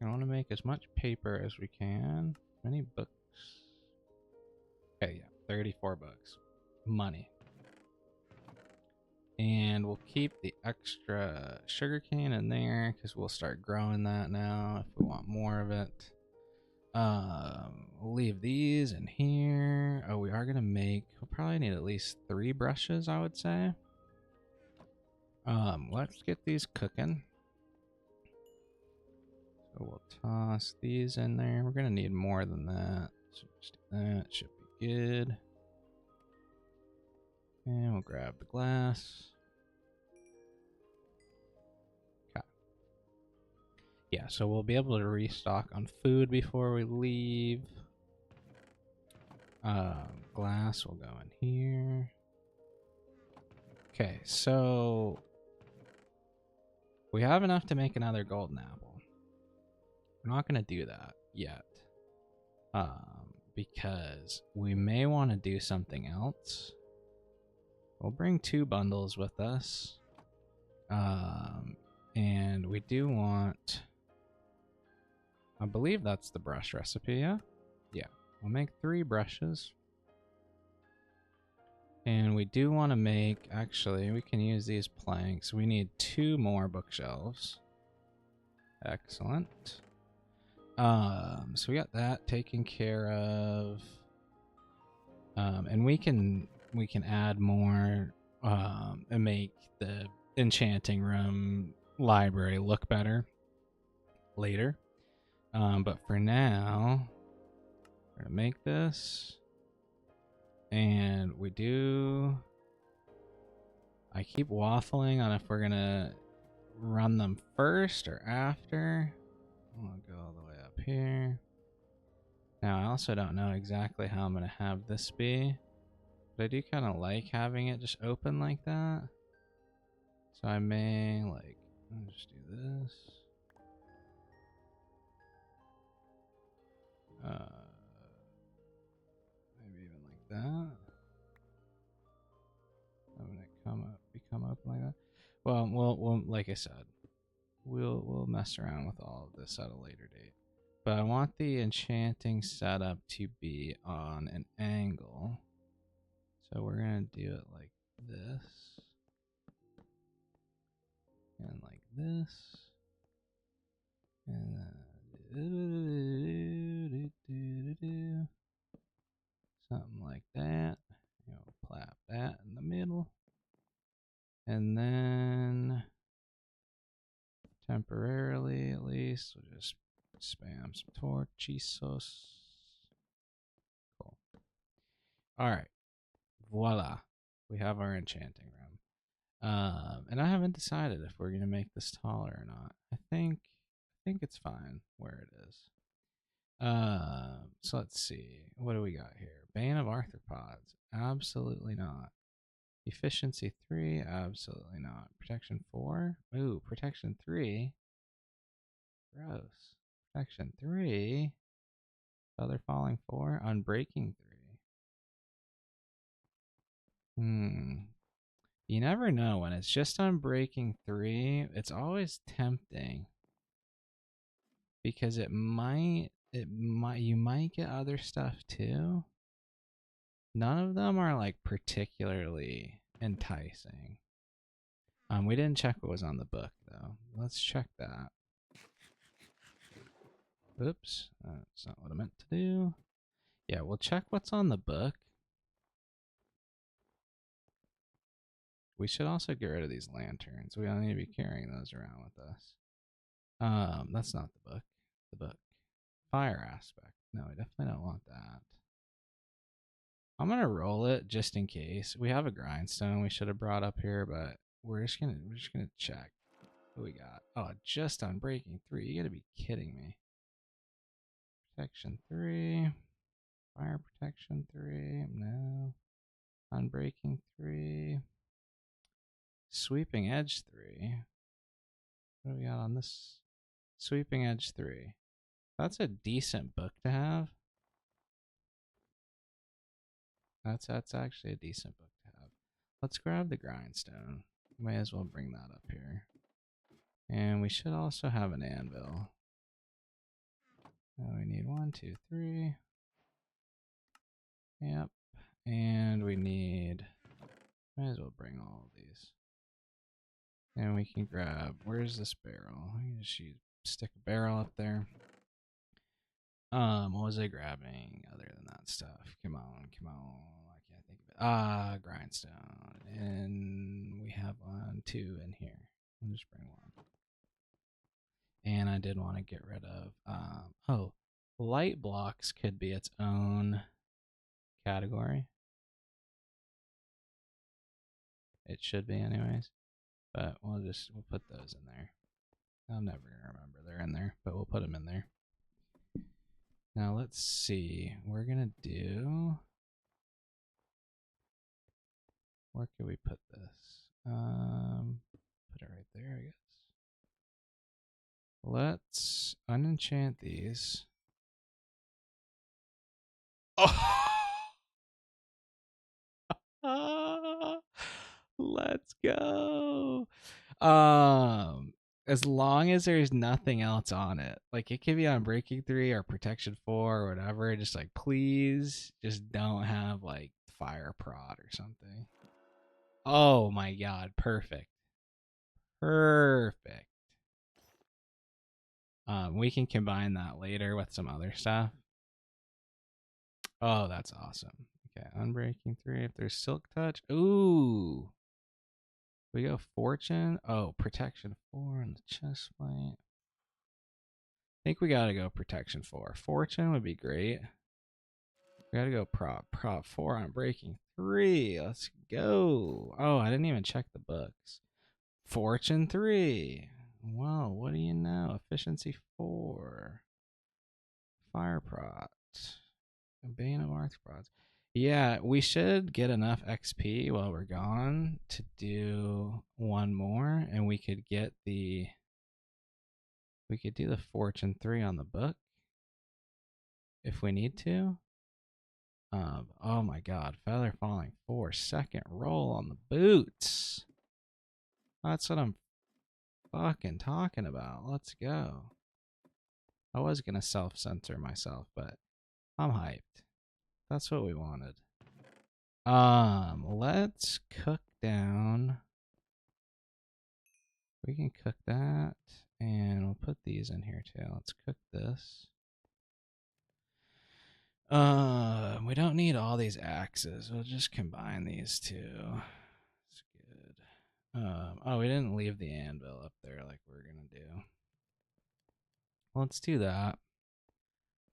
I want to make as much paper as we can. Many books. Okay, yeah, 34 books. Money. And we'll keep the extra sugarcane in there because we'll start growing that now if we want more of it. We'll leave these in here. Oh, we are gonna make, we'll probably need at least 3 brushes, I would say. Let's get these cooking. So we'll toss these in there. We're gonna need more than that. So just do that, should be good. And we'll grab the glass. Okay. Yeah, so we'll be able to restock on food before we leave. Glass will go in here. Okay, so we have enough to make another golden apple. We're not going to do that yet. Because we may want to do something else. We'll bring 2 bundles with us. And we do want, I believe that's the brush recipe, yeah? Yeah, we'll make 3 brushes. And we do want to make, actually, we can use these planks. We need 2 more bookshelves. Excellent. So we got that taken care of. And we can add more and make the enchanting room library look better later. But for now, we're gonna make this. And we do, I keep waffling on if we're gonna run them first or after. I'll go all the way up here. Now, I also don't know exactly how I'm going to have this be, but I do kind of like having it just open like that. So I may, like, I'll just do this. Maybe even like that. I'm going to become open like that. Well, we'll, like I said, we'll mess around with all of this at a later date. But I want the enchanting setup to be on an angle. So we're going to do it like this. And like this. And then And then temporarily, at least, we'll just spam some torchizos. Cool. All right. Voila. We have our enchanting room. And I haven't decided if we're gonna make this taller or not. I think it's fine where it is. So let's see. What do we got here? Bane of Arthropods. Absolutely not. Efficiency 3. Absolutely not. Protection 4. Ooh, protection 3. Gross. Protection 3. Feather falling 4. Unbreaking 3. You never know when it's just unbreaking 3. It's always tempting because you might get other stuff too. None of them are like particularly enticing. We didn't check what was on the book though. Let's check that. Oops, that's not what I meant to do. Yeah, we'll check what's on the book. We should also get rid of these lanterns. We don't need to be carrying those around with us. That's not the book. The book. Fire aspect. No, we definitely don't want that. I'm gonna roll it just in case. We have a grindstone we should have brought up here, but we're just gonna check what we got. Oh, just unbreaking 3. You gotta be kidding me. Protection 3. Fire protection 3. No. Unbreaking 3. Sweeping edge 3. What do we got on this? Sweeping edge 3. That's a decent book to have. That's actually a decent book to have. Let's grab the grindstone. May as well bring that up here. And we should also have an anvil. We need 1, 2, 3. Yep. And we need, may as well bring all of these. And we can grab, where's this barrel? Stick a barrel up there. What was I grabbing other than that stuff? Come on. I can't think of it. Grindstone. And we have 1, 2 in here. I'll just bring 1. And I did want to get rid of, light blocks could be its own category. It should be anyways. But we'll put those in there. I'm never gonna remember they're in there, but we'll put them in there. Now let's see. We're gonna do. Where can we put this? Put it right there, I guess. Let's unenchant these. Oh, let's go. As long as there's nothing else on it, like it could be on Breaking 3 or Protection 4 or whatever. Just like, please, just don't have like Fire Prod or something. Oh my god, perfect. We can combine that later with some other stuff. Oh, that's awesome. Okay, Unbreaking 3. If there's Silk Touch, ooh. We go Fortune. Oh, Protection 4 on the chest plate. I think we gotta go Protection 4. Fortune would be great. We gotta go prop 4 on Breaking 3. Let's go. Oh, I didn't even check the books. Fortune 3. Well, what do you know? Efficiency 4. Fire prot. Bane of Arthropods. Yeah, we should get enough XP while we're gone to do one more, and we could do the Fortune 3 on the book if we need to. Oh my god, Feather Falling 4, second roll on the boots. That's what I'm fucking talking about. Let's go. I was gonna self-censor myself, but I'm hyped. That's what we wanted. Let's cook down. We can cook that, and we'll put these in here too. Let's cook this. We don't need all these axes. We'll just combine these two. That's good. Oh, we didn't leave the anvil up there like we were gonna do. Let's do that.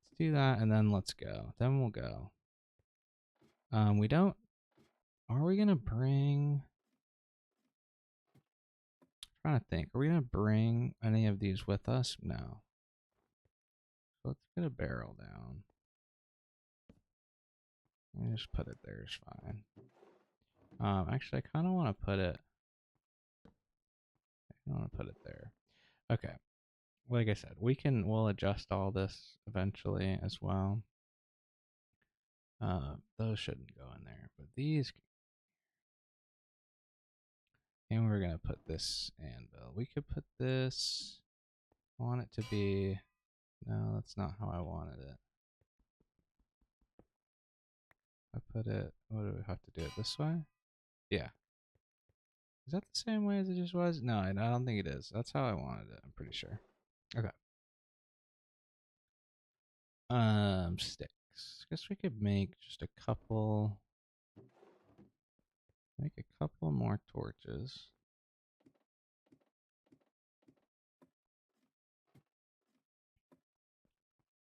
Let's do that, and then let's go. Then we'll go. We don't. Are we gonna bring? I'm trying to think. Are we gonna bring any of these with us? No. So let's get a barrel down. Let me just put it there. It's fine. Actually, I kind of want to put it. I want to put it there. Okay. Like I said, we'll adjust all this eventually as well. Those shouldn't go in there, but these. And we're gonna put this anvil. We could put this. I want it to be. No, that's not how I wanted it. I put it. What do we have to do it this way? Yeah. Is that the same way as it just was? No, I don't think it is. That's how I wanted it. I'm pretty sure. Okay. Sticks. Guess we could make just a couple. Make a couple more torches.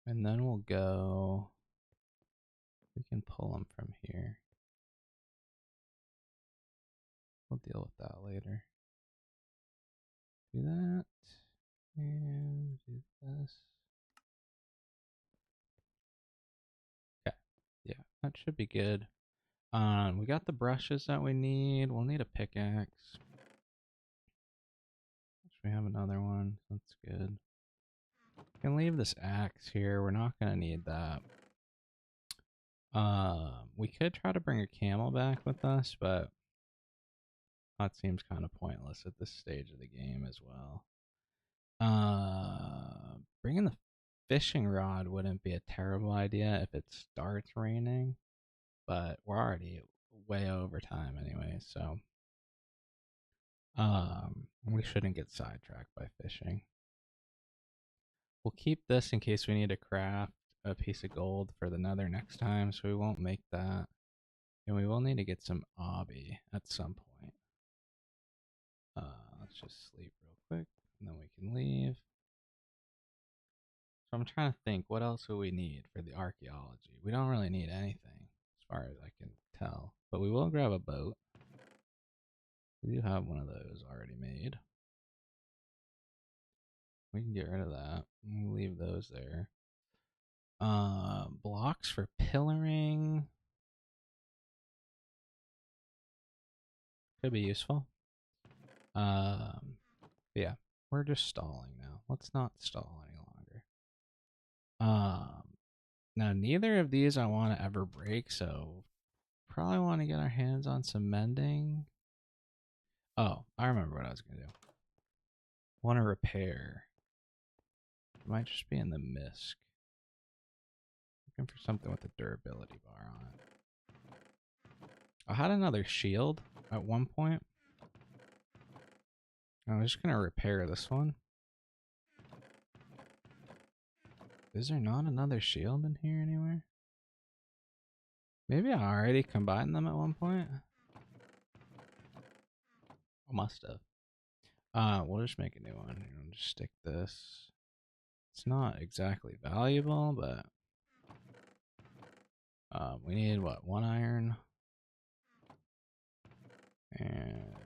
And then we'll go. We can pull them from here. We'll deal with that later. Do that. And do this. Okay. Yeah, that should be good. We got the brushes that we need. We'll need a pickaxe. We have another one. That's good. We can leave this axe here. We're not going to need that. We could try to bring a camel back with us, but that seems kind of pointless at this stage of the game as well. Bringing the fishing rod wouldn't be a terrible idea if it starts raining, but we're already way over time anyway, so we shouldn't get sidetracked by fishing. We'll keep this in case we need to craft a piece of gold for the nether next time, so we won't make that. And we will need to get some obby at some point. Let's just sleep real quick, and then we can leave. So I'm trying to think, what else will we need for the archaeology? We don't really need anything, as far as I can tell. But we will grab a boat. We do have one of those already made. We can get rid of that. We'll leave those there. Blocks for pillaring. Could be useful. Yeah, we're just stalling now. Let's not stall any longer. Now neither of these I want to ever break, so probably want to get our hands on some mending. Oh, I remember what I was gonna do. Want to repair. It might just be in the misc. Looking for something with a durability bar on it. I had another shield at one point. I'm just gonna repair this one. Is there not another shield in here anywhere? Maybe I already combined them at one point. I must have. We'll just make a new one. We'll just stick this. It's not exactly valuable, but we need what? 1 iron. And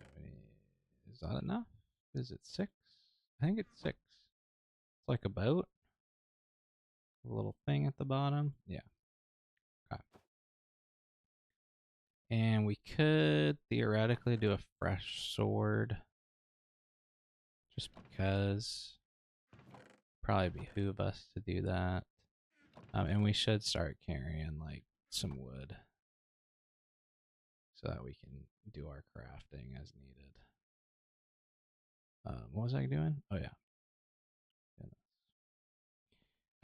is that enough? Is it 6? I think it's 6. It's like a boat. A little thing at the bottom. Yeah. Okay. And we could theoretically do a fresh sword. Just because probably behoove us to do that. And we should start carrying like some wood so that we can do our crafting as needed. What was I doing? Oh yeah.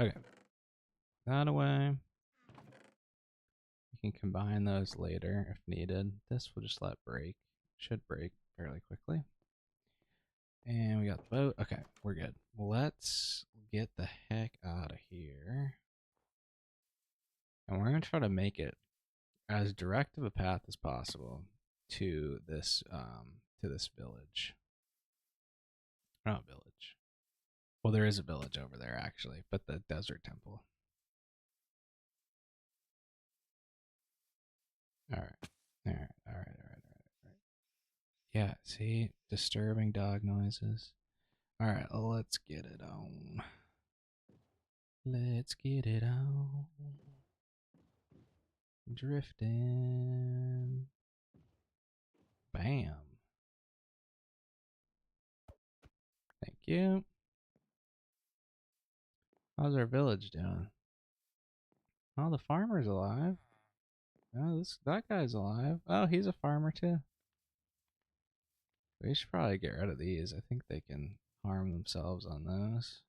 Okay. That away. We can combine those later if needed. This we'll just let break. Should break fairly quickly. And we got the boat. Okay, we're good. Let's get the heck out of here. And we're going to try to make it as direct of a path as possible. to this village. Not village. Well, there is a village over there actually, but the desert temple. All right. All right. All right. All right. All right. Yeah, see? Disturbing dog noises. All right, let's get it on. Let's get it on. Drifting. Bam. Thank you. How's our village doing? Oh, the farmer's alive. Oh, that guy's alive. Oh, he's a farmer too. We should probably get rid of these. I think they can harm themselves on those.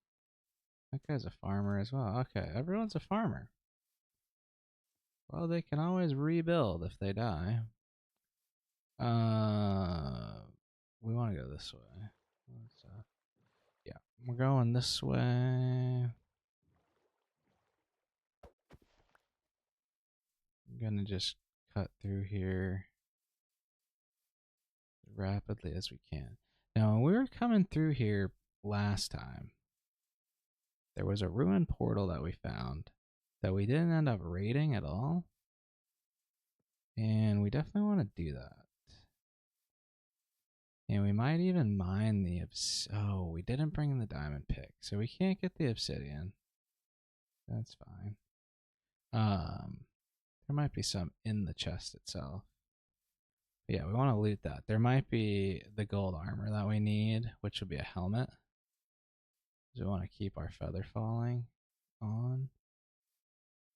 That guy's a farmer as well. Okay, everyone's a farmer. Well, they can always rebuild if they die. We want to go this way. Yeah, we're going this way. I'm gonna just cut through here as rapidly as we can. Now, when we were coming through here last time, there was a ruined portal that we found that we didn't end up raiding at all. And we definitely want to do that. And we might even mine the oh, we didn't bring in the diamond pick, so we can't get the obsidian. That's fine. There might be some in the chest itself. But yeah, we want to loot that. There might be the gold armor that we need, which will be a helmet. So we want to keep our feather falling on.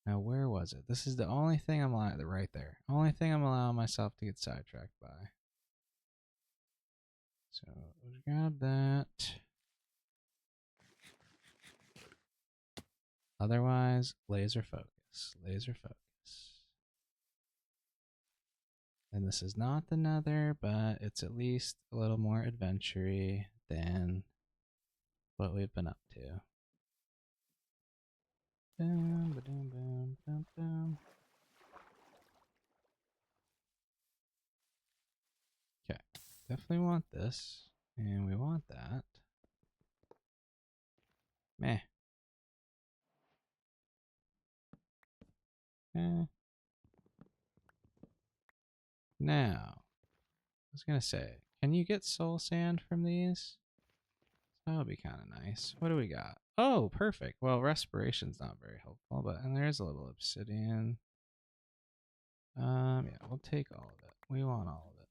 Now, where was it? This is the only thing I'm allowing, right there. Only thing I'm allowing myself to get sidetracked by. So let's grab that. Otherwise, laser focus. Laser focus. And this is not the nether, but it's at least a little more adventure-y than what we've been up to. Boom, ba-doom, boom, boom, boom. Okay, definitely want this, and we want that. Meh. Eh. Now, I was gonna say, can you get soul sand from these? That would be kind of nice. What do we got? Oh, perfect. Well, respiration's not very helpful, but and there's a little obsidian. Yeah, we'll take all of it. We want all of it.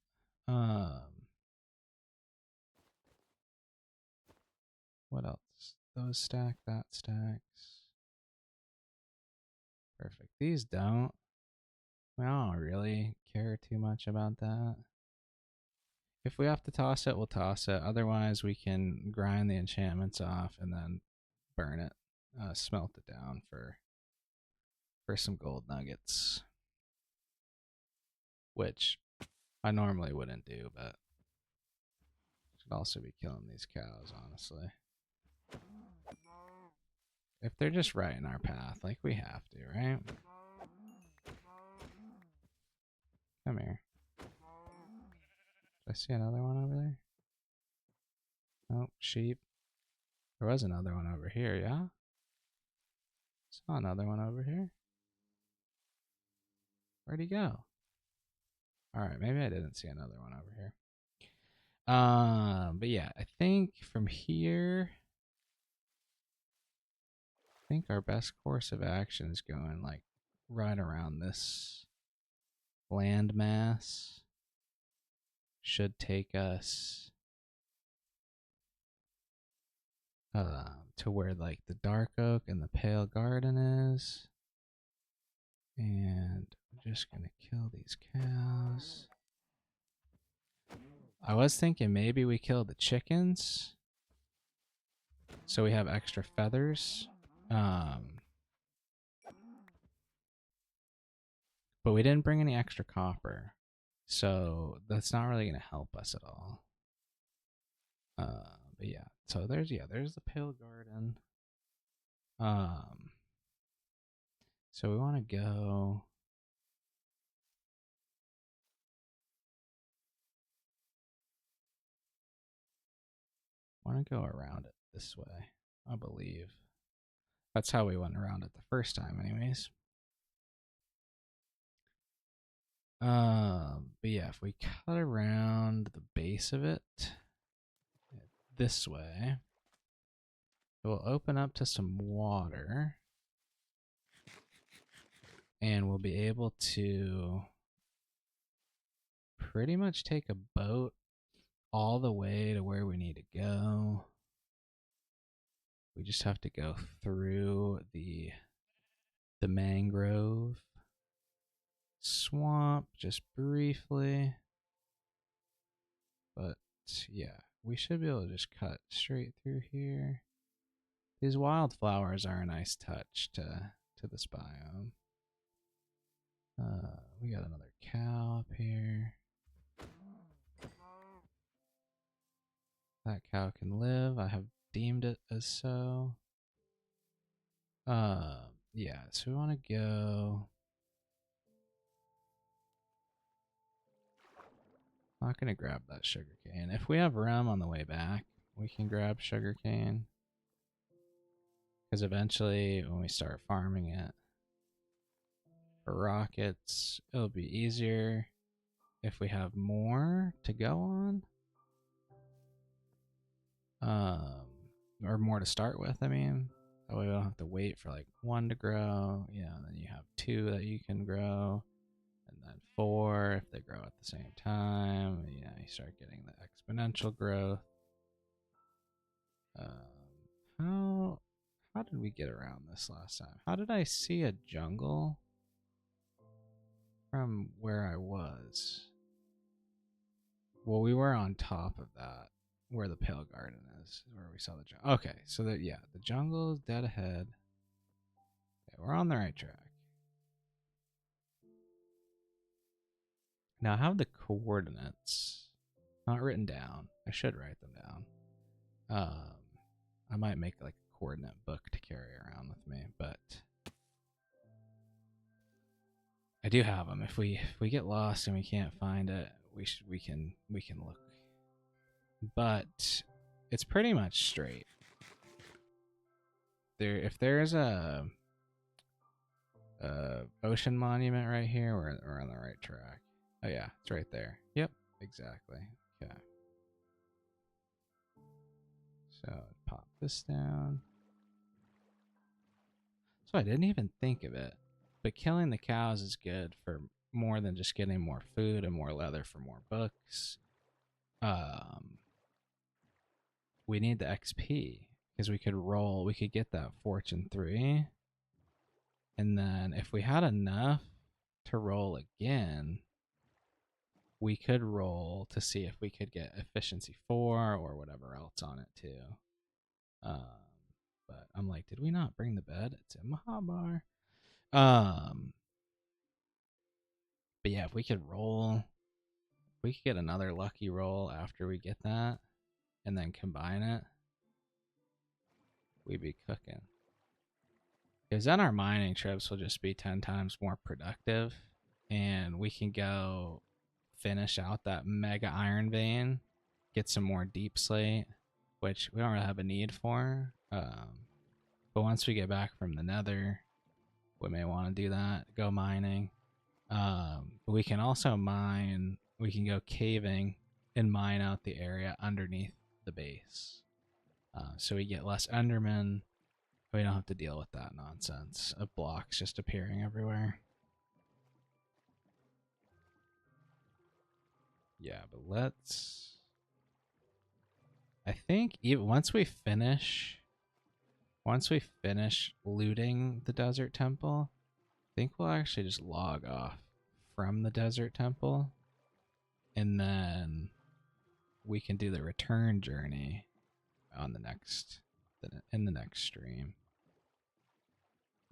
What else? Those stack, that stacks. Perfect. These don't. I don't really care too much about that. If we have to toss it, we'll toss it. Otherwise, we can grind the enchantments off and then burn it, smelt it down for some gold nuggets, which I normally wouldn't do, but should also be killing these cows, honestly. If they're just right in our path, like we have to, right? Come here. I see another one over there. Oh, sheep. There was another one over here, yeah? Saw another one over here. Where'd he go? Alright, maybe I didn't see another one over here. But yeah, I think from here, I think our best course of action is going like right around this landmass. Should take us to where like the dark oak and the pale garden is. And I'm just gonna kill these cows. I was thinking maybe we kill the chickens so we have extra feathers. But we didn't bring any extra copper, so that's not really gonna help us at all. But yeah, so there's the pale garden. So we want to go. want to go around it this way, I believe. That's how we went around it the first time, anyways. But yeah, if we cut around the base of it this way, it will open up to some water, and we'll be able to pretty much take a boat all the way to where we need to go. We just have to go through the mangrove swamp just briefly. But yeah, we should be able to just cut straight through here. These wildflowers are a nice touch to this biome. We got another cow up here. That cow can live. I have deemed it as so. Yeah, so we want to go. I'm not going to grab that sugarcane. If we have room on the way back, we can grab sugarcane. Because eventually, when we start farming it for rockets, it'll be easier if we have more to go on. Or more to start with, I mean. That way we don't have to wait for like 1 to grow. You know, and then you have 2 that you can grow. And then 4 if they grow at the same time. You know, you start getting the exponential growth. How did we get around this last time? How did I see a jungle from where I was? Well, we were on top of that, where the Pale Garden is, where we saw the jungle. Okay, so that, yeah, the jungle is dead ahead. Okay, we're on the right track. Now I have the coordinates not written down. I should write them down. I might make like a coordinate book to carry around with me, but I do have them. If we get lost and we can't find it, we can look. But it's pretty much straight. If there's a ocean monument right here, we're on the right track. Oh yeah, it's right there. Yep, exactly. Okay. So pop this down. So I didn't even think of it, but killing the cows is good for more than just getting more food and more leather for more books. We need the XP because we could get that Fortune 3. And then if we had enough to roll again, we could roll to see if we could get efficiency 4 or whatever else on it too. But I'm like, did we not bring the bed? It's in Mahabar. But yeah, if we could get another lucky roll after we get that and then combine it, we'd be cooking. Because then our mining trips will just be 10 times more productive, and we can go finish out that mega iron vein, get some more deep slate, which we don't really have a need for. But once we get back from the nether, we may want to do that, go mining. But we can also mine, we can go caving and mine out the area underneath the base. So we get less Endermen. We don't have to deal with that nonsense of blocks just appearing everywhere. Yeah, but let's... I think even once we finish looting the desert temple, I think we'll actually just log off from the desert temple, and then we can do the return journey on in the next stream.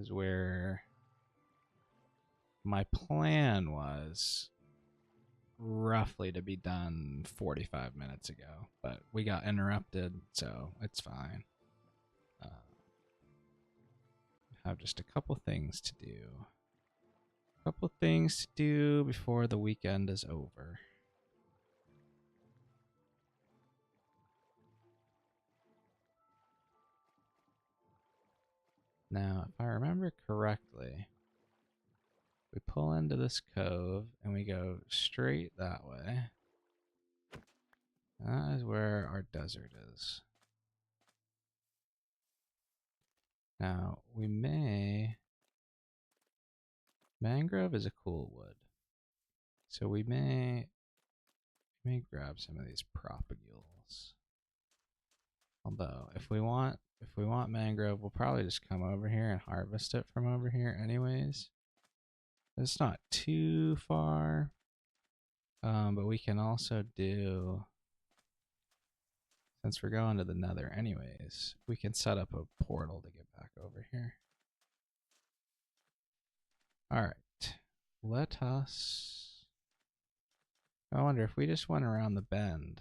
Is where my plan was roughly to be done 45 minutes ago, but we got interrupted, so it's fine. Have just a couple things to do. Before the weekend is over. Now, if I remember correctly, we pull into this cove and we go straight that way. That is where our desert is. Now, we may... Mangrove is a cool wood. So we may grab some of these propagules. Although, if we want mangrove, we'll probably just come over here and harvest it from over here anyways. It's not too far. But we can also do, since we're going to the nether anyways, we can set up a portal to get back over here. Alright. Let us... I wonder if we just went around the bend.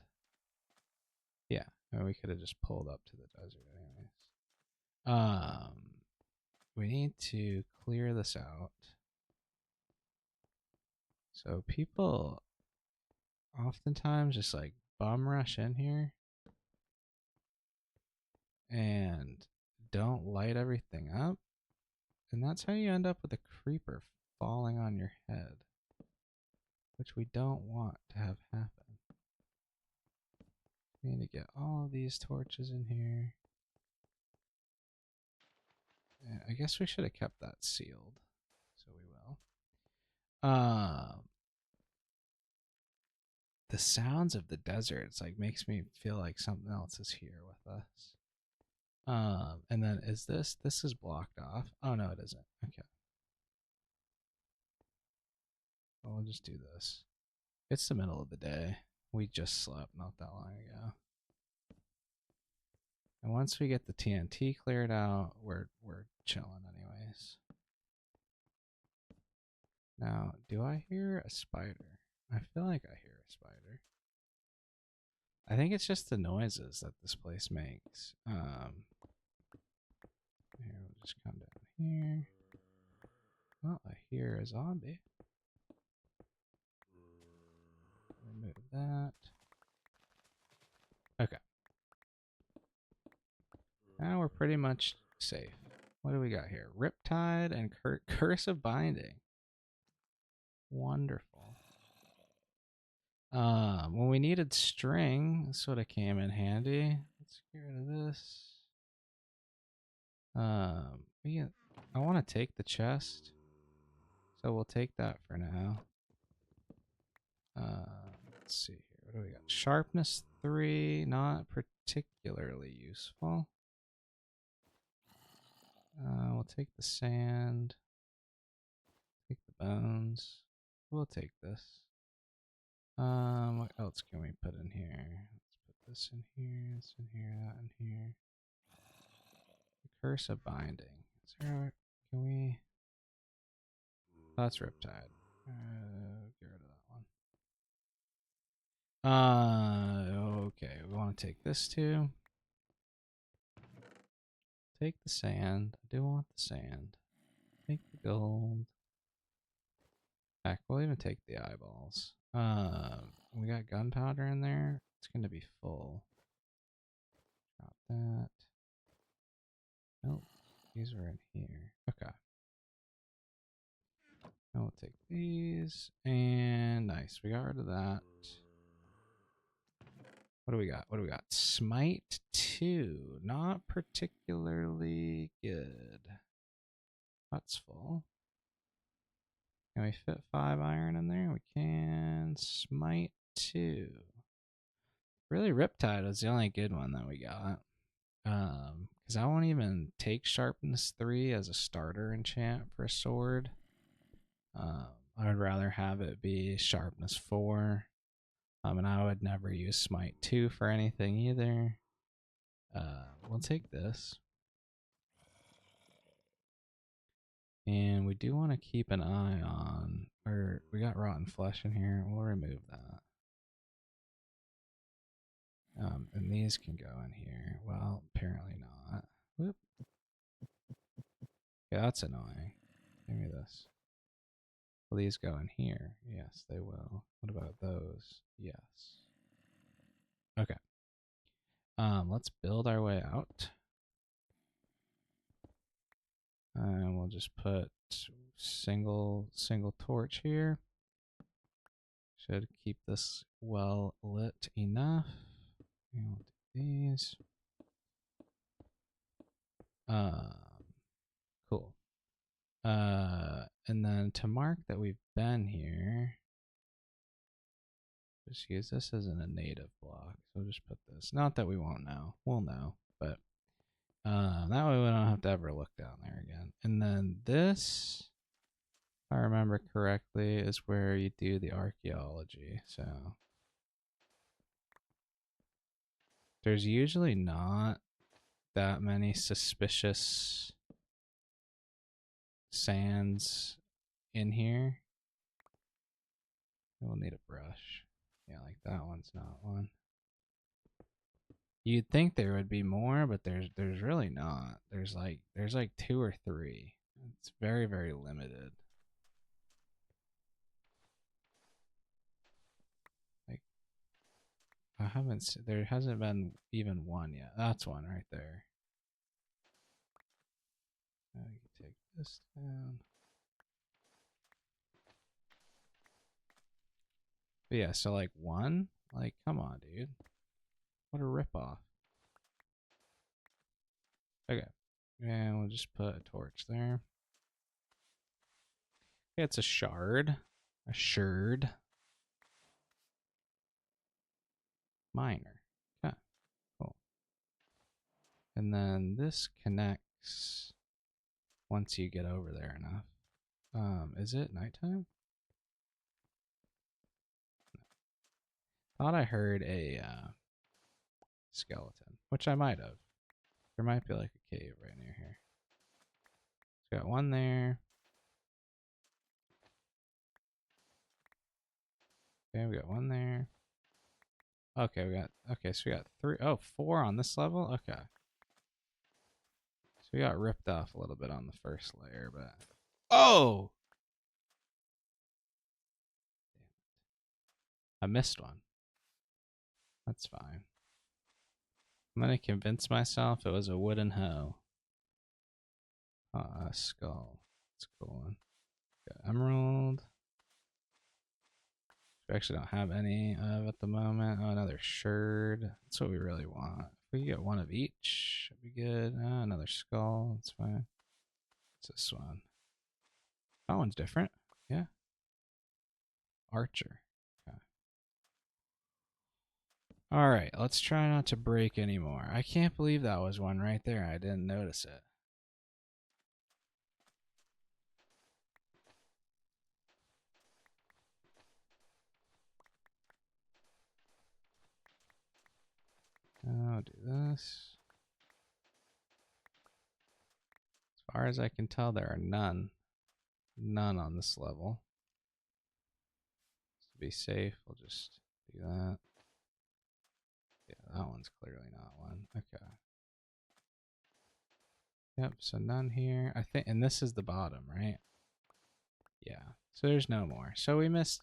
Yeah, we could have just pulled up to the desert anyways. We need to clear this out. So people oftentimes just like bum rush in here and don't light everything up. And that's how you end up with a creeper falling on your head, which we don't want to have happen. We need to get all of these torches in here. And I guess we should have kept that sealed, so we will. The sounds of the desert, it's like makes me feel like something else is here with us. And then is this is blocked off? Oh no, it isn't. Okay. Well, we'll just do this. It's the middle of the day. We just slept not that long ago. And once we get the TNT cleared out, we're chilling anyways. Now, do I hear a spider? I feel like I hear a spider. I think it's just the noises that this place makes. Here, we'll just come down here. Oh, I hear a zombie. Remove that. Okay. Now we're pretty much safe. What do we got here? Riptide and Curse of Binding. Wonderful. When we needed string, this sort of came in handy. Let's get rid of this. I want to take the chest, so we'll take that for now. Let's see here. What do we got? Sharpness 3, not particularly useful. We'll take the sand. Take the bones. We'll take this. What else can we put in here? Let's put this in here, this in here, that in here. The Curse of Binding. Is there, can we? Oh, that's Riptide. Get rid of that one. Okay, we want to take this too. Take the sand. I do want the sand. Take the gold. Heck, we'll even take the eyeballs. We got gunpowder in there. It's going to be full. Drop that. Nope. These were in here. Okay. Now we'll take these. And nice. We got rid of that. What do we got? What do we got? Smite 2. Not particularly good. That's full. Can we fit 5 iron in there? We can. Smite 2. Really, Riptide was the only good one that we got. Because I won't even take Sharpness 3 as a starter enchant for a sword. I would rather have it be Sharpness 4. And I would never use Smite 2 for anything either. We'll take this. And we do want to keep an eye on, or we got rotten flesh in here. We'll remove that. And these can go in here. Well, apparently not. Whoop. Yeah, that's annoying. Give me this. Will these go in here? Yes, they will. What about those? Yes. Okay. Let's build our way out. And we'll just put single torch here. Should keep this well lit enough. And we'll do these. Cool. And then to mark that we've been here, just use this as in a native block. So we'll just put this. Not that we won't know. We'll know, but that way we don't have to ever look down there again. And then this, if I remember correctly, is where you do the archaeology. So there's usually not that many suspicious sands in here. We'll need a brush. Yeah, like that one's not one. You'd think there would be more, but there's really not. There's like 2 or 3. It's very, very limited. Like there hasn't been even one yet. That's one right there. Now we can take this down. But yeah, so like one? Like, come on, dude. What a ripoff. Okay. And we'll just put a torch there. Okay, it's a shard. A shard. Minor. Okay, cool. And then this connects once you get over there enough. Is it nighttime? Thought I heard a skeleton, which I might have. There might be like a cave right near here. So got one there. Okay, we got one there. Okay, so we got 3. Oh, 4 on this level? Okay. So we got ripped off a little bit on the first layer, but oh! I missed one. That's fine. I'm gonna convince myself it was a wooden hoe. A skull. That's a cool one. Got emerald. We actually don't have any of at the moment. Oh, another sherd. That's what we really want. If we get one of each, that'd be good. Another skull. That's fine. What's this one? That one's different. Yeah. Archer. Okay. All right. Let's try not to break anymore. I can't believe that was one right there. I didn't notice it. I'll do this. As far as I can tell, there are none. None on this level. Just to be safe, we'll just do that. Yeah, that one's clearly not one. Okay. Yep, so none here. I think, and this is the bottom, right? Yeah. So there's no more. So we missed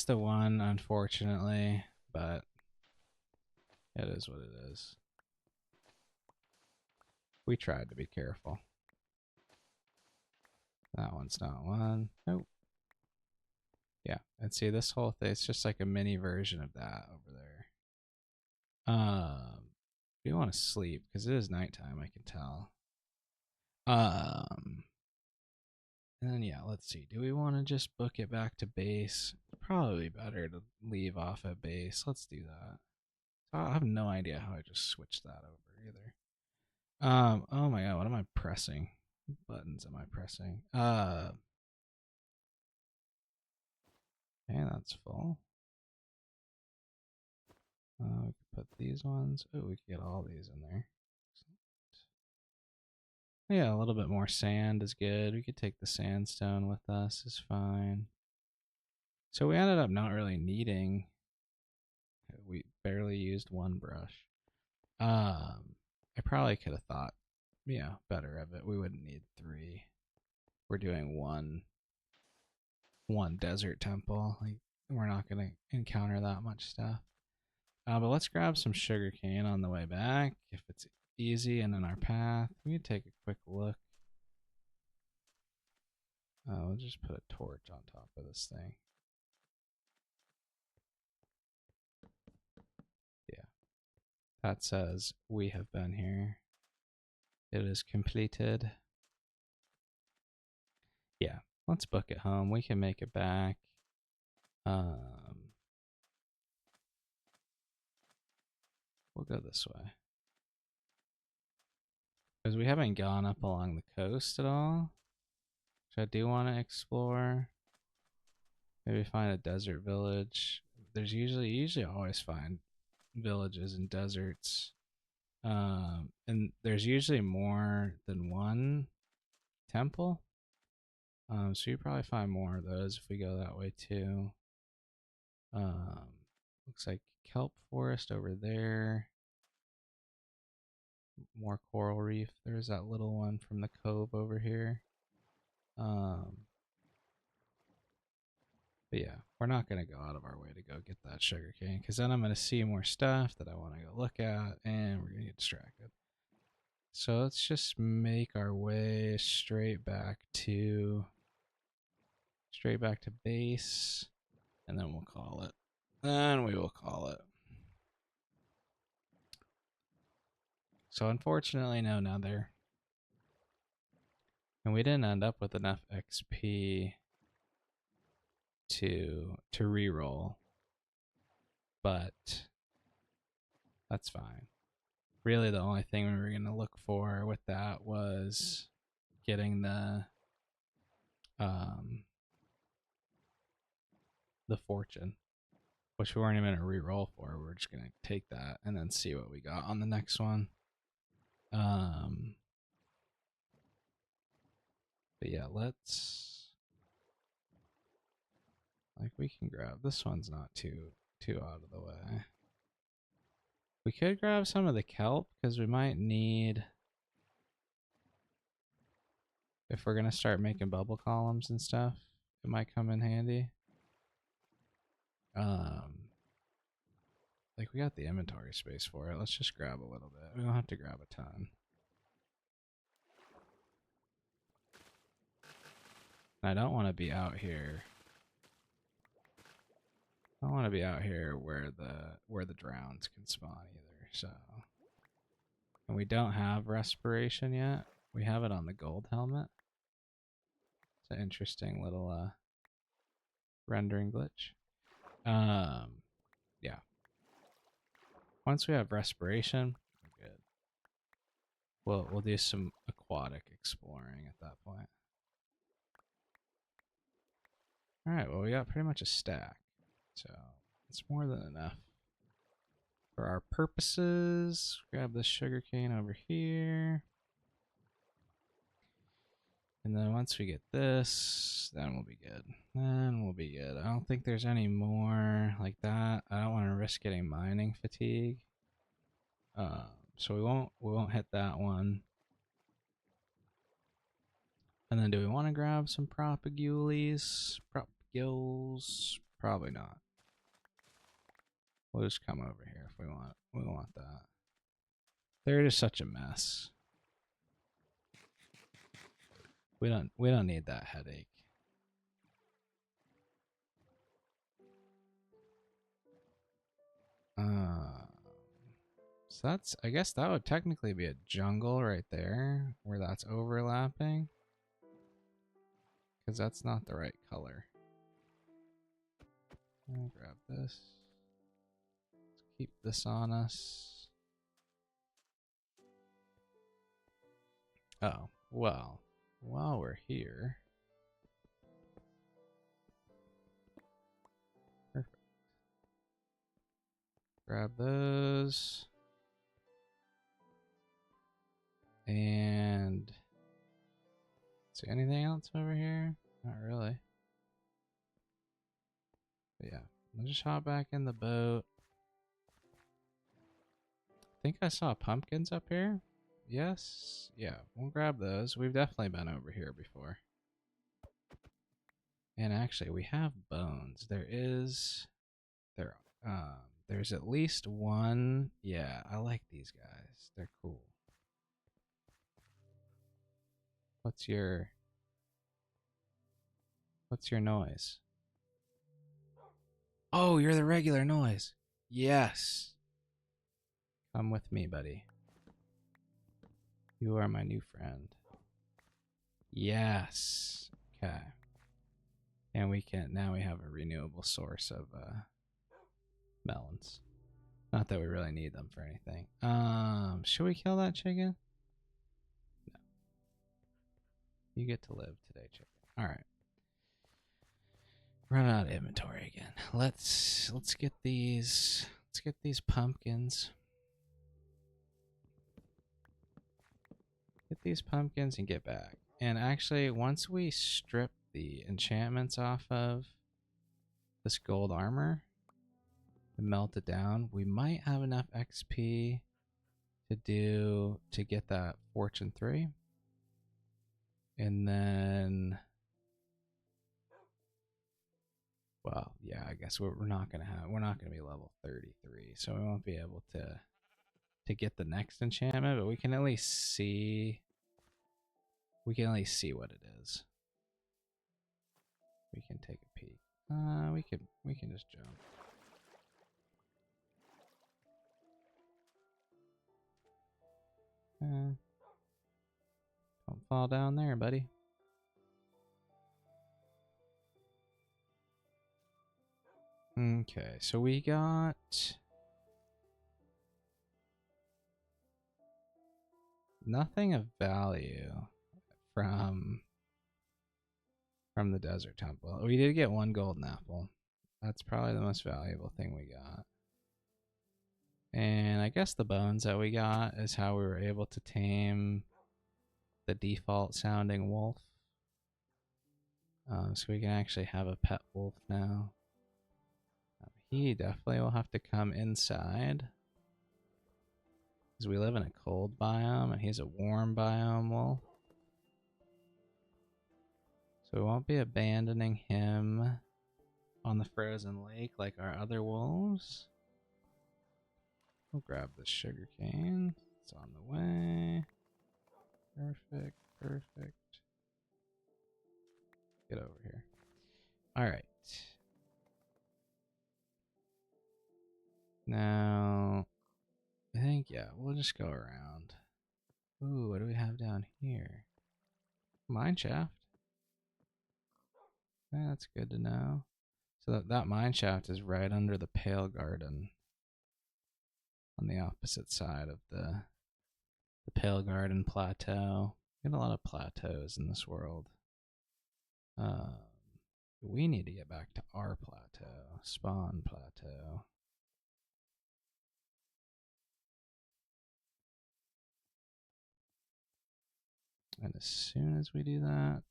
the one, unfortunately, but it is what it is. We tried to be careful. That one's not one. Nope. Yeah, and see this whole thing, it's just like a mini version of that over there. We want to sleep because it is nighttime, I can tell. And then yeah, let's see. Do we want to just book it back to base? Probably better to leave off at base. Let's do that. I have no idea how I just switched that over either. Oh my god, what am I pressing? What buttons am I pressing? And that's full. We could put these ones. Oh, we could get all these in there. Yeah, a little bit more sand is good. We could take the sandstone with us, is fine. So we ended up not really needing. We barely used one brush. I probably could have thought, better of it. We wouldn't need 3. We're doing one desert temple. Like, we're not gonna encounter that much stuff. But let's grab some sugarcane on the way back if it's easy and in our path. We can take a quick look We'll just put a torch on top of this thing. Yeah. That says we have been here. It is completed. Yeah, let's book it home. We can make it back. We'll go this way. Because we haven't gone up along the coast at all. Which I do want to explore. Maybe find a desert village. There's usually always find villages and deserts. And there's usually more than one temple. So you probably find more of those if we go that way too. Looks like kelp forest over there. More coral reef. There's that little one from the cove over here. But yeah, we're not going to go out of our way to go get that sugarcane because then I'm going to see more stuff that I want to go look at and we're going to get distracted. So let's just make our way straight back to base and then we'll call it. And we will call it. So unfortunately, no nether. And we didn't end up with enough XP to reroll, but that's fine. Really, the only thing we were going to look for with that was getting the fortune, which we weren't even going to re-roll for. We're just going to take that and then see what we got on the next one. But yeah, let's, like, we can grab, this one's not too out of the way. We could grab some of the kelp because we might need, if we're going to start making bubble columns and stuff, it might come in handy. Like, we got the inventory space for it. Let's just grab a little bit. We don't have to grab a ton. I don't want to be out here. I don't want to be out here where the drowns can spawn either. So, and we don't have respiration yet. We have it on the gold helmet. It's an interesting little rendering glitch. Yeah. Once we have respiration, we're good. We'll do some aquatic exploring at that point. All right. Well, we got pretty much a stack. So it's more than enough for our purposes. Grab this sugarcane over here. And then once we get this, then we'll be good. Then we'll be good. I don't think there's any more like that. I don't want to risk getting mining fatigue. So we won't hit that one. And then do we want to grab some propagules? Propagules? Probably not. We'll just come over here if we want that. They're just such a mess. We don't need that headache. So that's, I guess that would technically be a jungle right there where that's overlapping. Because that's not the right color. I'll grab this. Let's keep this on us. Oh, well, while we're here. Perfect. Grab those. And see anything else over here? Not really. But yeah, I'll just hop back in the boat. I think I saw pumpkins up here. Yes. Yeah, we'll grab those. We've definitely been over here before. And actually, we have bones. There's at least one. Yeah, I like these guys. They're cool. What's your What's your noise? Oh, you're the regular noise. Yes. Come with me, buddy. You are my new friend. Yes. Okay. And now we have a renewable source of melons. Not that we really need them for anything. Should we kill that chicken? No. You get to live today, chicken. All right. Run out of inventory again. Let's get these pumpkins. Get these pumpkins and get back. And actually, once we strip the enchantments off of this gold armor and melt it down, we might have enough XP to get that Fortune 3. And then, well, yeah, I guess we're not gonna be level 33, so we won't be able to get the next enchantment, but we can at least see what it is. We can take a peek. We can just jump. Don't fall down there, buddy. Okay, so we got nothing of value from the desert temple. We did get one golden apple. That's probably the most valuable thing we got. And I guess the bones that we got is how we were able to tame the default sounding wolf. So we can actually have a pet wolf now. He definitely will have to come inside, because we live in a cold biome and he's a warm biome wolf. So we won't be abandoning him on the frozen lake like our other wolves. We'll grab the sugar cane. It's on the way. Perfect, perfect. Get over here. All right. Now, I think, yeah, we'll just go around. Ooh, what do we have down here? Mine shaft. Yeah, that's good to know. So that mine shaft is right under the Pale Garden, on the opposite side of the Pale Garden Plateau. We get a lot of plateaus in this world. We need to get back to our plateau, Spawn Plateau. And as soon as we do that,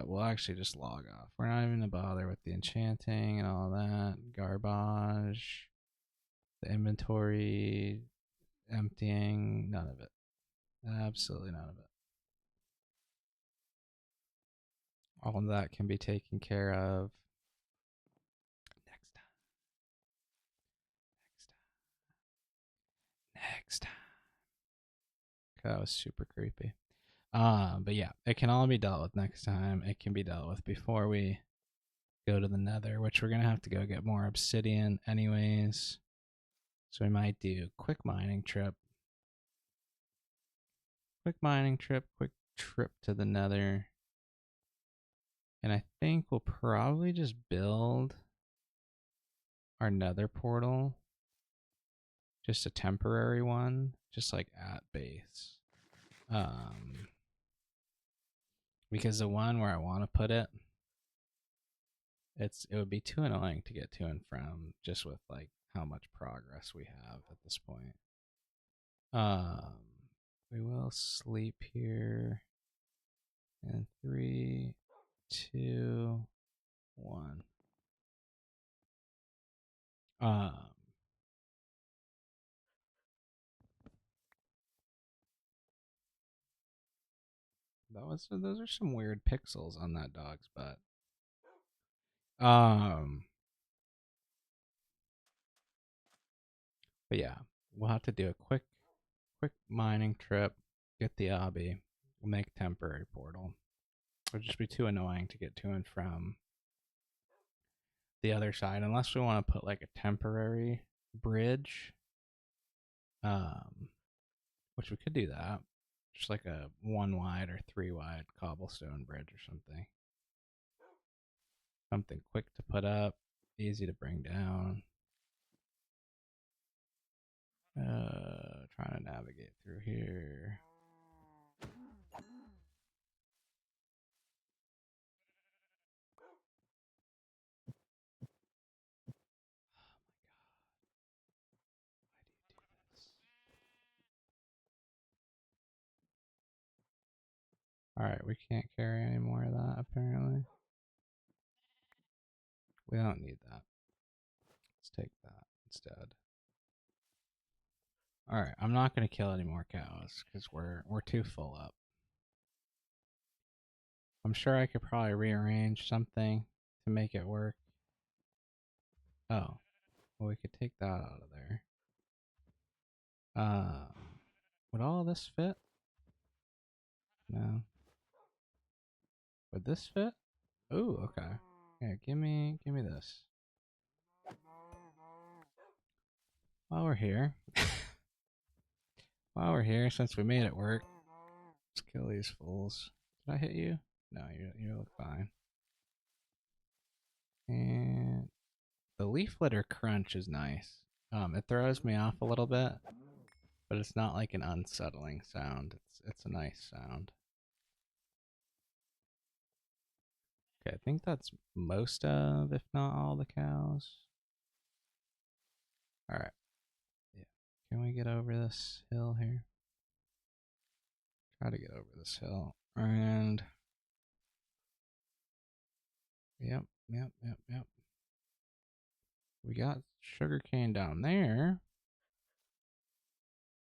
we'll actually just log off. We're not even going to bother with the enchanting and all that garbage, the inventory emptying, none of it. Absolutely none of it. All of that can be taken care of next time. Next time. That was super creepy. But yeah, it can all be dealt with next time. It can be dealt with before we go to the Nether, which we're gonna have to go get more obsidian anyways. So we might do quick mining trip. Quick trip to the Nether. And I think we'll probably just build our Nether portal. Just a temporary one, just like at base. Because the one where I want to put it, it would be too annoying to get to and from, just with like how much progress we have at this point. We will sleep here in 3, 2, 1. Those are some weird pixels on that dog's butt. But yeah, we'll have to do a quick mining trip, get the obby. We'll make temporary portal. It would just be too annoying to get to and from the other side, unless we want to put like a temporary bridge, which we could do that, just like a 1 wide or 3 wide cobblestone bridge or something quick to put up, easy to bring down. Trying to navigate through here. Alright, we can't carry any more of that, apparently. We don't need that. Let's take that instead. Alright, I'm not going to kill any more cows, because we're too full up. I'm sure I could probably rearrange something to make it work. Oh, well, we could take that out of there. Would all of this fit? No. Would this fit? Ooh, okay. Here, give me this. While we're here, since we made it work, let's kill these fools. Did I hit you? No, you look fine. And the leaf litter crunch is nice. It throws me off a little bit, but it's not like an unsettling sound. It's a nice sound. Okay, I think that's most of, if not all, the cows. Alright. Yeah. Can we get over this hill here? Try to get over this hill. And yep. We got sugarcane down there.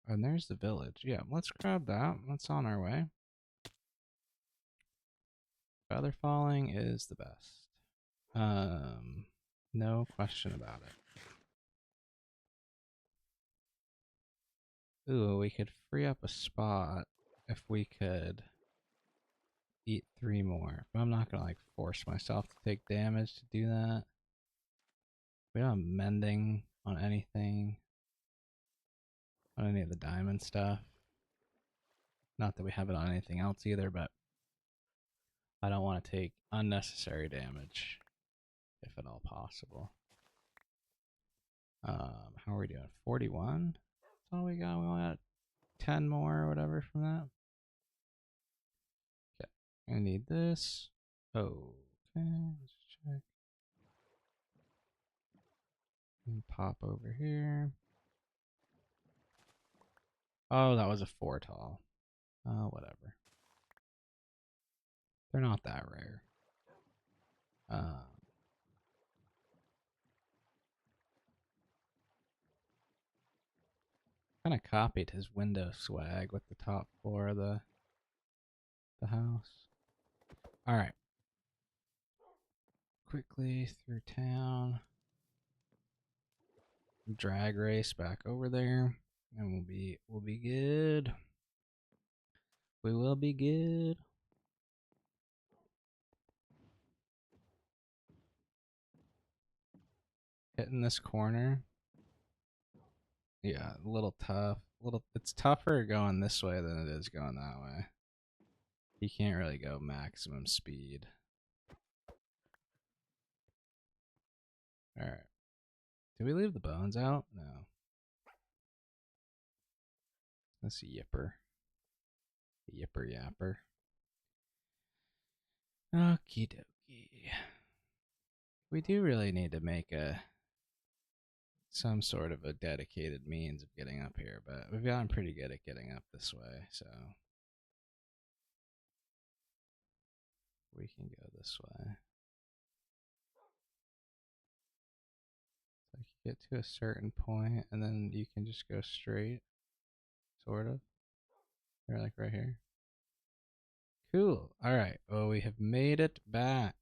And there's the village. Yeah, let's grab that. That's on our way. Feather falling is the best. No question about it. Ooh, we could free up a spot if we could eat 3 more. But I'm not gonna like force myself to take damage to do that. We don't have mending on anything. On any of the diamond stuff. Not that we have it on anything else either, but I don't want to take unnecessary damage if at all possible. How are we doing? 41? That's all we got. We only got 10 more or whatever from that. Okay. I need this. Okay, let's check. And pop over here. Oh, that was a 4 tall. Whatever. They're not that rare. Kind of copied his window swag with the top floor of the house. All right. Quickly through town. Drag race back over there, and we'll be good. We will be good. Hitting this corner. Yeah, a little tough. It's tougher going this way than it is going that way. You can't really go maximum speed. Alright. Did we leave the bones out? No. That's a yipper. Yipper yapper. Okie dokie. We do really need to make some sort of a dedicated means of getting up here, but we've gotten pretty good at getting up this way, so we can go this way. Like you get to a certain point and then you can just go straight, sort of. Or like right here. Cool. Alright, well we have made it back.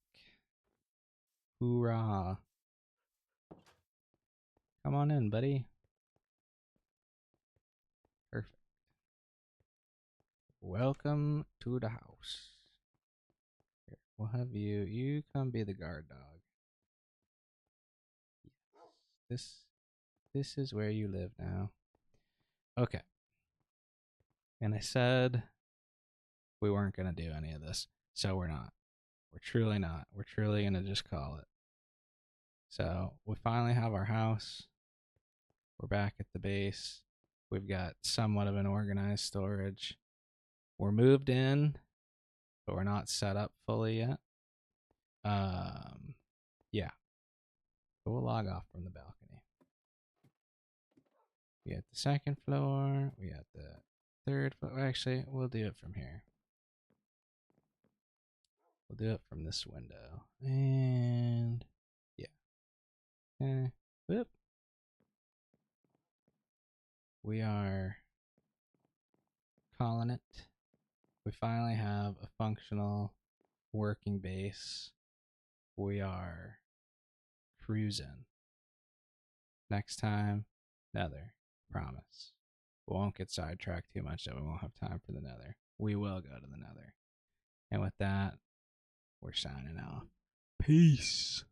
Hoorah. Come on in, buddy. Perfect. Welcome to the house. Here, we'll have you come be the guard dog. This is where you live now. Okay. And I said we weren't going to do any of this, so we're not. We're truly not. We're truly going to just call it. So we finally have our house. We're back at the base. We've got somewhat of an organized storage. We're moved in, but we're not set up fully yet. Yeah. So we'll log off from the balcony. We got the second floor. We got the third floor. Actually, we'll do it from here. We'll do it from this window. And yeah. Okay. Whoop. We are calling it. We finally have a functional working base. We are cruising. Next time, Nether. Promise. We won't get sidetracked too much that we won't have time for the Nether. We will go to the Nether. And with that, we're signing off. Peace.